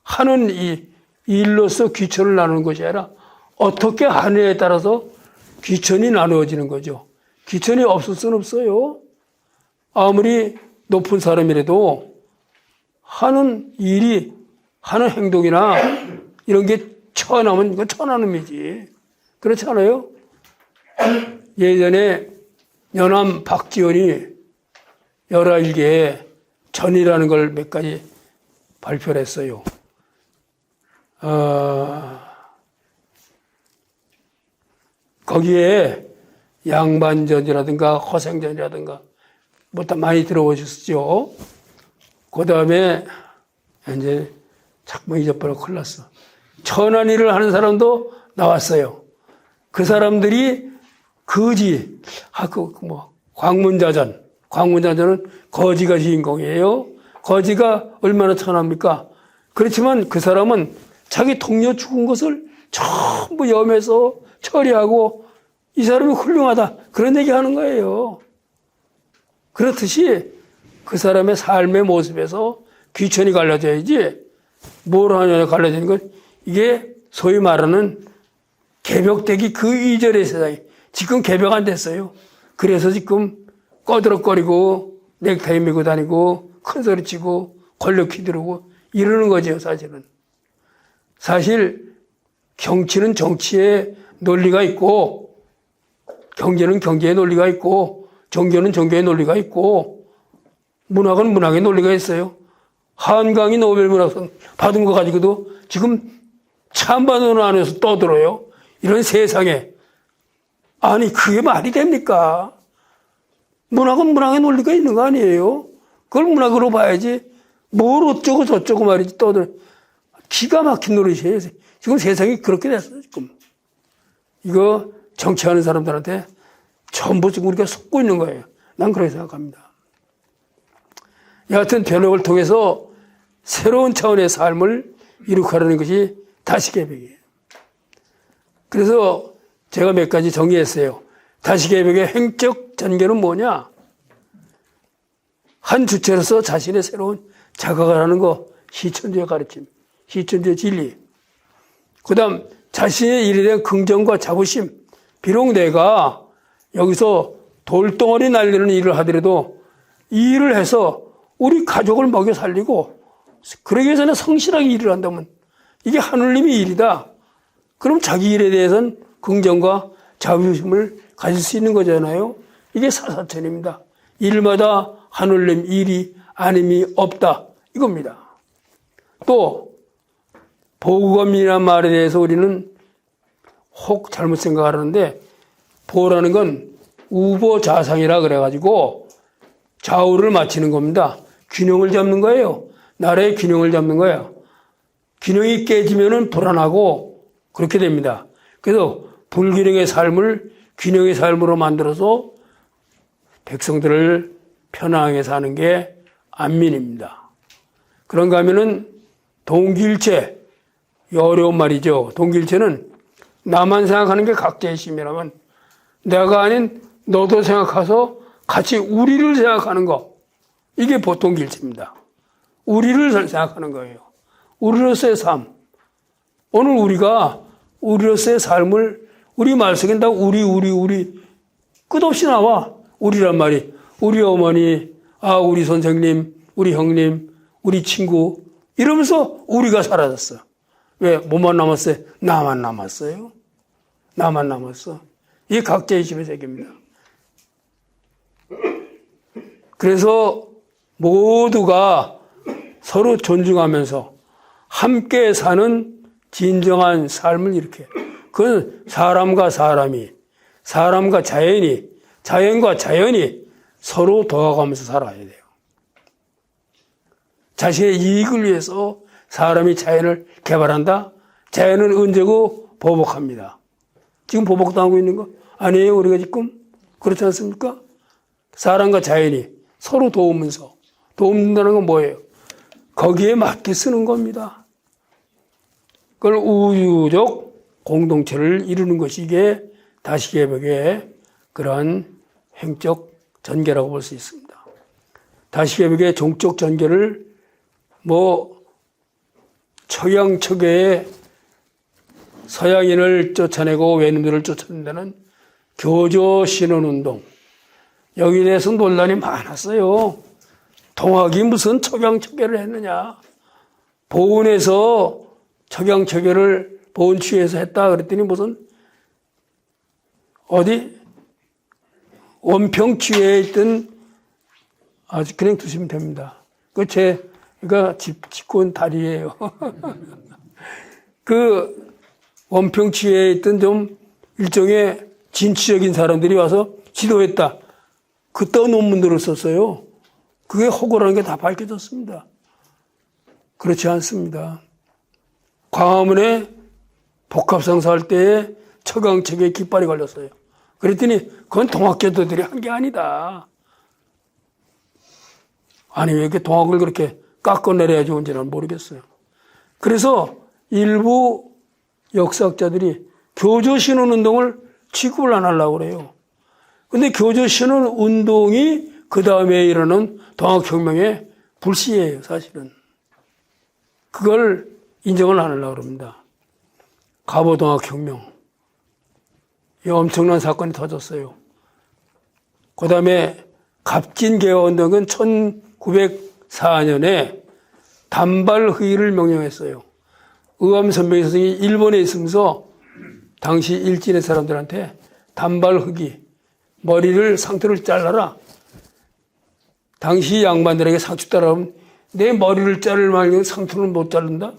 하는 이 일로서 귀천을 나누는 것이 아니라 어떻게 하느냐에 따라서 귀천이 나누어지는 거죠. 귀천이 없을 수는 없어요. 아무리 높은 사람이라도 하는 일이, 하는 행동이나 이런 게 천하면 이건 천하놈이지. 그렇지 않아요? 예전에 연암 박지원이 11개의 전이라는 걸 몇 가지 발표를 했어요. 거기에 양반전이라든가 허생전이라든가 뭐 다 많이 들어보셨죠? 그 다음에 이제 자꾸 잊어버려 큰일 났어. 천한 일을 하는 사람도 나왔어요. 그 사람들이 거지, 광문자전. 광문자전은 거지가 주인공이에요. 거지가 얼마나 천합니까? 그렇지만 그 사람은 자기 동료 죽은 것을 전부 염해서 처리하고 이 사람이 훌륭하다. 그런 얘기 하는 거예요. 그렇듯이 그 사람의 삶의 모습에서 귀천이 갈라져야지 뭘 하느냐 갈라지는 건 이게 소위 말하는 개벽되기 그 이전의 세상이 지금 개벽 안 됐어요. 그래서 지금 꺼드럭거리고 넥타이 메고 다니고 큰소리 치고 권력 휘두르고 이러는 거죠. 사실은. 사실 정치는 정치의 논리가 있고 경제는 경제의 논리가 있고 종교는 종교의 논리가 있고 문학은 문학의 논리가 있어요. 한강이 노벨 문학상 받은 거 가지고도 지금 찬반론 안에서 떠들어요. 이런 세상에. 아니 그게 말이 됩니까? 문학은 문학의 논리가 있는 거 아니에요? 그걸 문학으로 봐야지 뭘 어쩌고 저쩌고 말이지 떠들어. 기가 막힌 노릇이에요. 지금 세상이 그렇게 됐어요. 지금. 이거 정치하는 사람들한테 전부 지금 우리가 속고 있는 거예요. 난 그렇게 생각합니다. 여하튼 변혁을 통해서 새로운 차원의 삶을 이룩하려는 것이 다시개벽이에요. 그래서 제가 몇 가지 정리했어요. 다시개벽의 행적 전개는 뭐냐? 한 주체로서 자신의 새로운 자각을 하는 거, 시천주의 가르침, 시천주의 진리. 그 다음 자신의 일에 대한 긍정과 자부심. 비록 내가 여기서 돌덩어리 날리는 일을 하더라도 이 일을 해서 우리 가족을 먹여 살리고 그러기 위해서는 성실하게 일을 한다면 이게 하느님의 일이다. 그럼 자기 일에 대해서는 긍정과 자부심을 가질 수 있는 거잖아요. 이게 사사천입니다. 일마다 하느님 일이 아님이 없다. 이겁니다. 또 보검이라는 말에 대해서 우리는 혹 잘못 생각하는데 보라는 건 우보자상이라 그래가지고 좌우를 맞추는 겁니다. 균형을 잡는 거예요. 나라의 균형을 잡는 거예요. 균형이 깨지면은 불안하고 그렇게 됩니다. 그래서 불균형의 삶을 균형의 삶으로 만들어서 백성들을 편안하게 사는 게 안민입니다. 그런가 하면은 동기일체, 어려운 말이죠. 동기일체는 나만 생각하는 게 각자의 심이라면 내가 아닌 너도 생각해서 같이 우리를 생각하는 거. 이게 보통 길치입니다. 우리를 생각하는 거예요. 우리로서의 삶. 오늘 우리가 우리로서의 삶을 우리 말 속에 다 우리 끝없이 나와. 우리란 말이. 우리 어머니, 우리 선생님, 우리 형님, 우리 친구 이러면서 우리가 사라졌어. 왜? 뭐만 남았어요? 나만 남았어요. 나만 남았어. 이게 각자의 집의 세계입니다. 그래서 모두가 서로 존중하면서 함께 사는 진정한 삶을 이렇게. 그건 사람과 사람이, 사람과 자연이, 자연과 자연이 서로 도와가면서 살아야 돼요. 자신의 이익을 위해서 사람이 자연을 개발한다? 자연은 언제고 보복합니다. 지금 보복당하고 있는 거 아니에요? 우리가 지금 그렇지 않습니까? 사람과 자연이 서로 도우면서 도움준다는 건 뭐예요? 거기에 맞게 쓰는 겁니다. 그걸 우주적 공동체를 이루는 것이 이게 다시개벽의 그러한 행적 전개라고 볼 수 있습니다. 다시개벽의 종적 전개를 척양척여의 서양인을 쫓아내고 외놈들을 쫓아낸다는 교조신혼운동, 여기에 대해서 논란이 많았어요. 동학이 무슨 척양척여를 했느냐, 보은에서 척양척여를 보은취에서 했다 그랬더니 무슨 어디 원평취에 있던 아주 그냥 두시면 됩니다. 그러니까 짚고 온 다리예요. 그 원평취에 있던 좀 일종의 진취적인 사람들이 와서 지도했다. 그딴 논문들을 썼어요. 그게 허구라는 게 다 밝혀졌습니다. 그렇지 않습니다. 광화문에 복합상사 할 때에 척양척여에 깃발이 걸렸어요. 그랬더니 그건 동학교도들이 한 게 아니다. 아니 왜 이렇게 동학을 그렇게 깎아내려야 좋은지는 모르겠어요. 그래서 일부 역사학자들이 교조신혼운동을 취급을 안 하려고 그래요. 근데 교조신혼운동이 그 다음에 일어난 동학혁명의 불씨예요, 사실은. 그걸 인정을 안 하려고 그럽니다. 갑오동학혁명. 이 엄청난 사건이 터졌어요. 그 다음에 갑진개화운동은 1904년에 단발회의를 명령했어요. 의암선배 선생이 일본에 있으면서 당시 일진의 사람들한테 단발흑이 머리를 상투를 잘라라. 당시 양반들에게 상투 따라하면 내 머리를 자를 말면 상투는 못 자른다?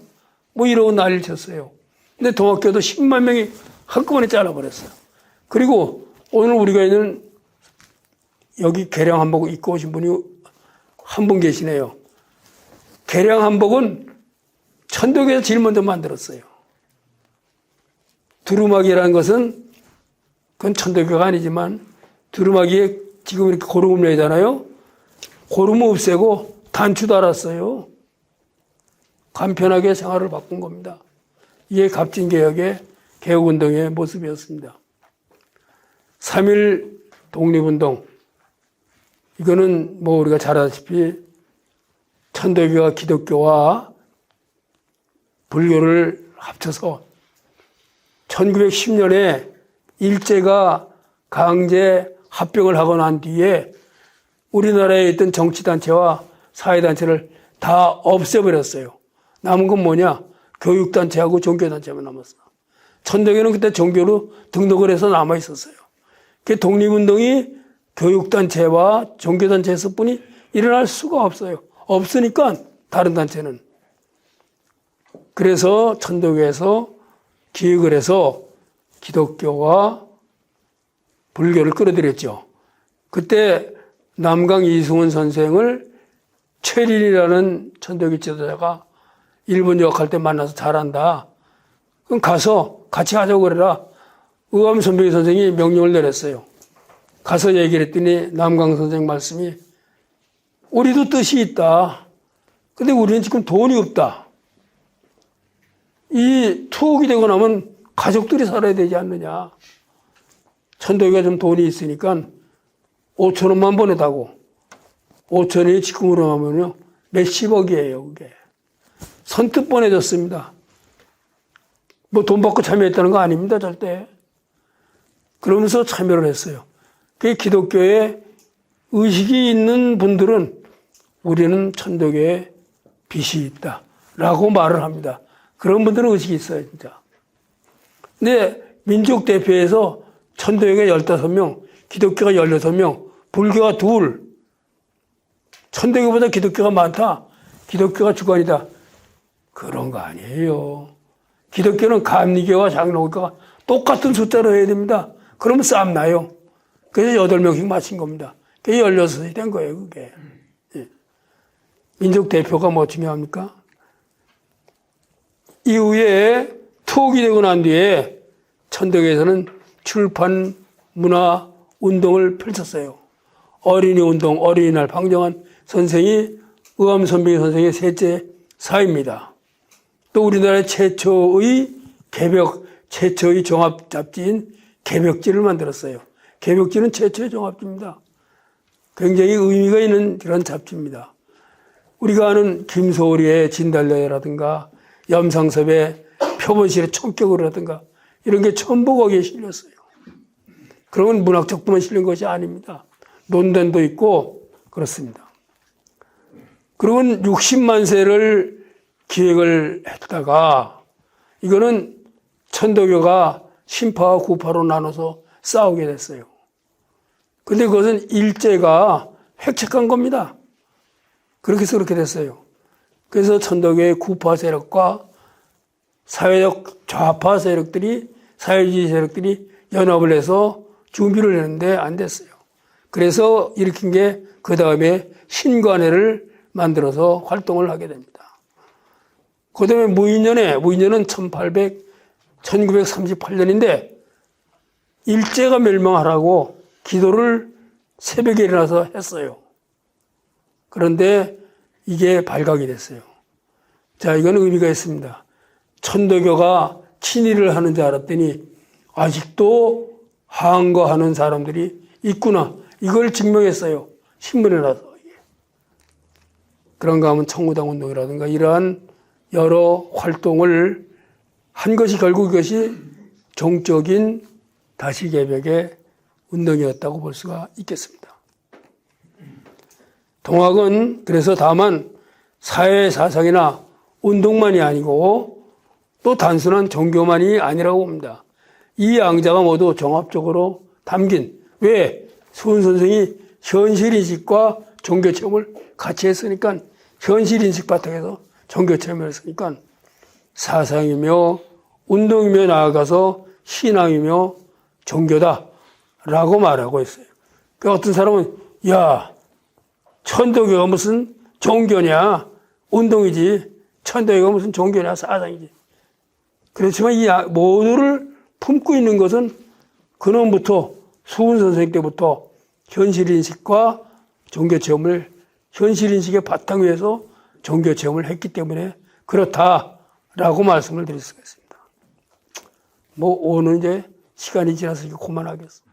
이러고 난리를 쳤어요. 근데 동학교도 10만 명이 한꺼번에 잘라버렸어요. 그리고 오늘 우리가 있는 여기 개량 한복 입고 오신 분이 한 분 계시네요. 개량 한복은 천도교에서 제일 먼저 만들었어요. 두루마기라는 것은 그건 천도교가 아니지만 두루마기에 지금 이렇게 고름을 내잖아요. 고름을 없애고 단추 달았어요. 간편하게 생활을 바꾼 겁니다. 이게 갑진개혁의 개혁운동의 모습이었습니다. 3.1 독립운동, 이거는 우리가 잘 아다시피 천도교와 기독교와 불교를 합쳐서 1910년에 일제가 강제 합병을 하고 난 뒤에 우리나라에 있던 정치단체와 사회단체를 다 없애버렸어요. 남은 건 뭐냐? 교육단체하고 종교단체만 남았어. 천도교는 그때 종교로 등록을 해서 남아있었어요. 그 독립운동이 교육단체와 종교단체에서 뿐이 일어날 수가 없어요. 없으니까 다른 단체는. 그래서 천도교에서 기획을 해서 기독교와 불교를 끌어들였죠. 그때 남강 이승훈 선생을 최린이라는 천도교 지도자가 일본 유학할 때 만나서 잘한다. 그럼 가서 같이 하자고 그래라. 의암선배 선생이 명령을 내렸어요. 가서 얘기를 했더니 남강 선생 말씀이 우리도 뜻이 있다. 근데 우리는 지금 돈이 없다. 이 투옥이 되고 나면 가족들이 살아야 되지 않느냐. 천도교가 좀 돈이 있으니까 5천 원만 보내다고. 5천 원이 지금으로 하면요 몇십억이에요, 그게. 선뜻 보내줬습니다. 돈 받고 참여했다는 거 아닙니다, 절대. 그러면서 참여를 했어요. 그 기독교에 의식이 있는 분들은 우리는 천도교에 빚이 있다. 라고 말을 합니다. 그런 분들은 의식이 있어요, 진짜. 근데 민족대표에서 천도교가 15명, 기독교가 16명, 불교가 2. 천도교보다 기독교가 많다. 기독교가 주관이다. 그런 거 아니에요. 기독교는 감리교와 장로교가 똑같은 숫자로 해야 됩니다. 그러면 싸움 나요. 그래서 8명씩 맞힌 겁니다. 그게 16이 된 거예요, 그게. 예. 민족 대표가 뭐 중요합니까? 이후에 투옥이 되고 난 뒤에 천덕에서는 출판 문화 운동을 펼쳤어요. 어린이 운동, 어린이날 방정환 선생이 의암선병 선생의 셋째 사입니다. 또 우리나라의 최초의 최초의 종합 잡지인 개벽지를 만들었어요. 개벽지는 최초의 종합지입니다. 굉장히 의미가 있는 그런 잡지입니다. 우리가 아는 김소월의 진달래라든가 염상섭의 표본실의 총격으로라든가 이런 게 전부 거기에 실렸어요. 그러면 문학적분만 실린 것이 아닙니다. 논단도 있고 그렇습니다. 그러면 60만 세를 기획을 했다가 이거는 천도교가 신파와 구파로 나눠서 싸우게 됐어요. 근데 그것은 일제가 획책한 겁니다. 그렇게 해서 그렇게 됐어요. 그래서 천도교의 구파 세력과 사회적 좌파 세력들이, 사회주의 세력들이 연합을 해서 준비를 했는데 안 됐어요. 그래서 일으킨 게 그 다음에 신관회를 만들어서 활동을 하게 됩니다. 그 다음에 무인년은 1938년인데 일제가 멸망하라고 기도를 새벽에 일어나서 했어요. 그런데 이게 발각이 됐어요. 자, 이건 의미가 있습니다. 천도교가 친일을 하는 줄 알았더니 아직도 항거하는 사람들이 있구나. 이걸 증명했어요. 신문에 나서. 그런가 하면 청구당 운동이라든가 이러한 여러 활동을 한 것이 결국 이것이 종적인 다시개벽의 운동이었다고 볼 수가 있겠습니다. 동학은 그래서 다만 사회 사상이나 운동만이 아니고 또 단순한 종교만이 아니라고 봅니다. 이 양자가 모두 종합적으로 담긴, 왜? 수은 선생이 현실인식과 종교체험을 같이 했으니까, 현실인식 바탕에서 종교체험을 했으니까 사상이며 운동이며 나아가서 신앙이며 종교다라고 말하고 있어요. 그 어떤 사람은 야, 천도교가 무슨 종교냐, 운동이지, 천도교가 무슨 종교냐, 사상이지. 그렇지만 이 모두를 품고 있는 것은 근원부터 수은 선생 때부터 현실인식과 종교체험을, 현실인식의 바탕 위에서 종교체험을 했기 때문에 그렇다라고 말씀을 드릴 수가 있습니다. 오늘 이제 시간이 지나서 이게 그만하겠습니다.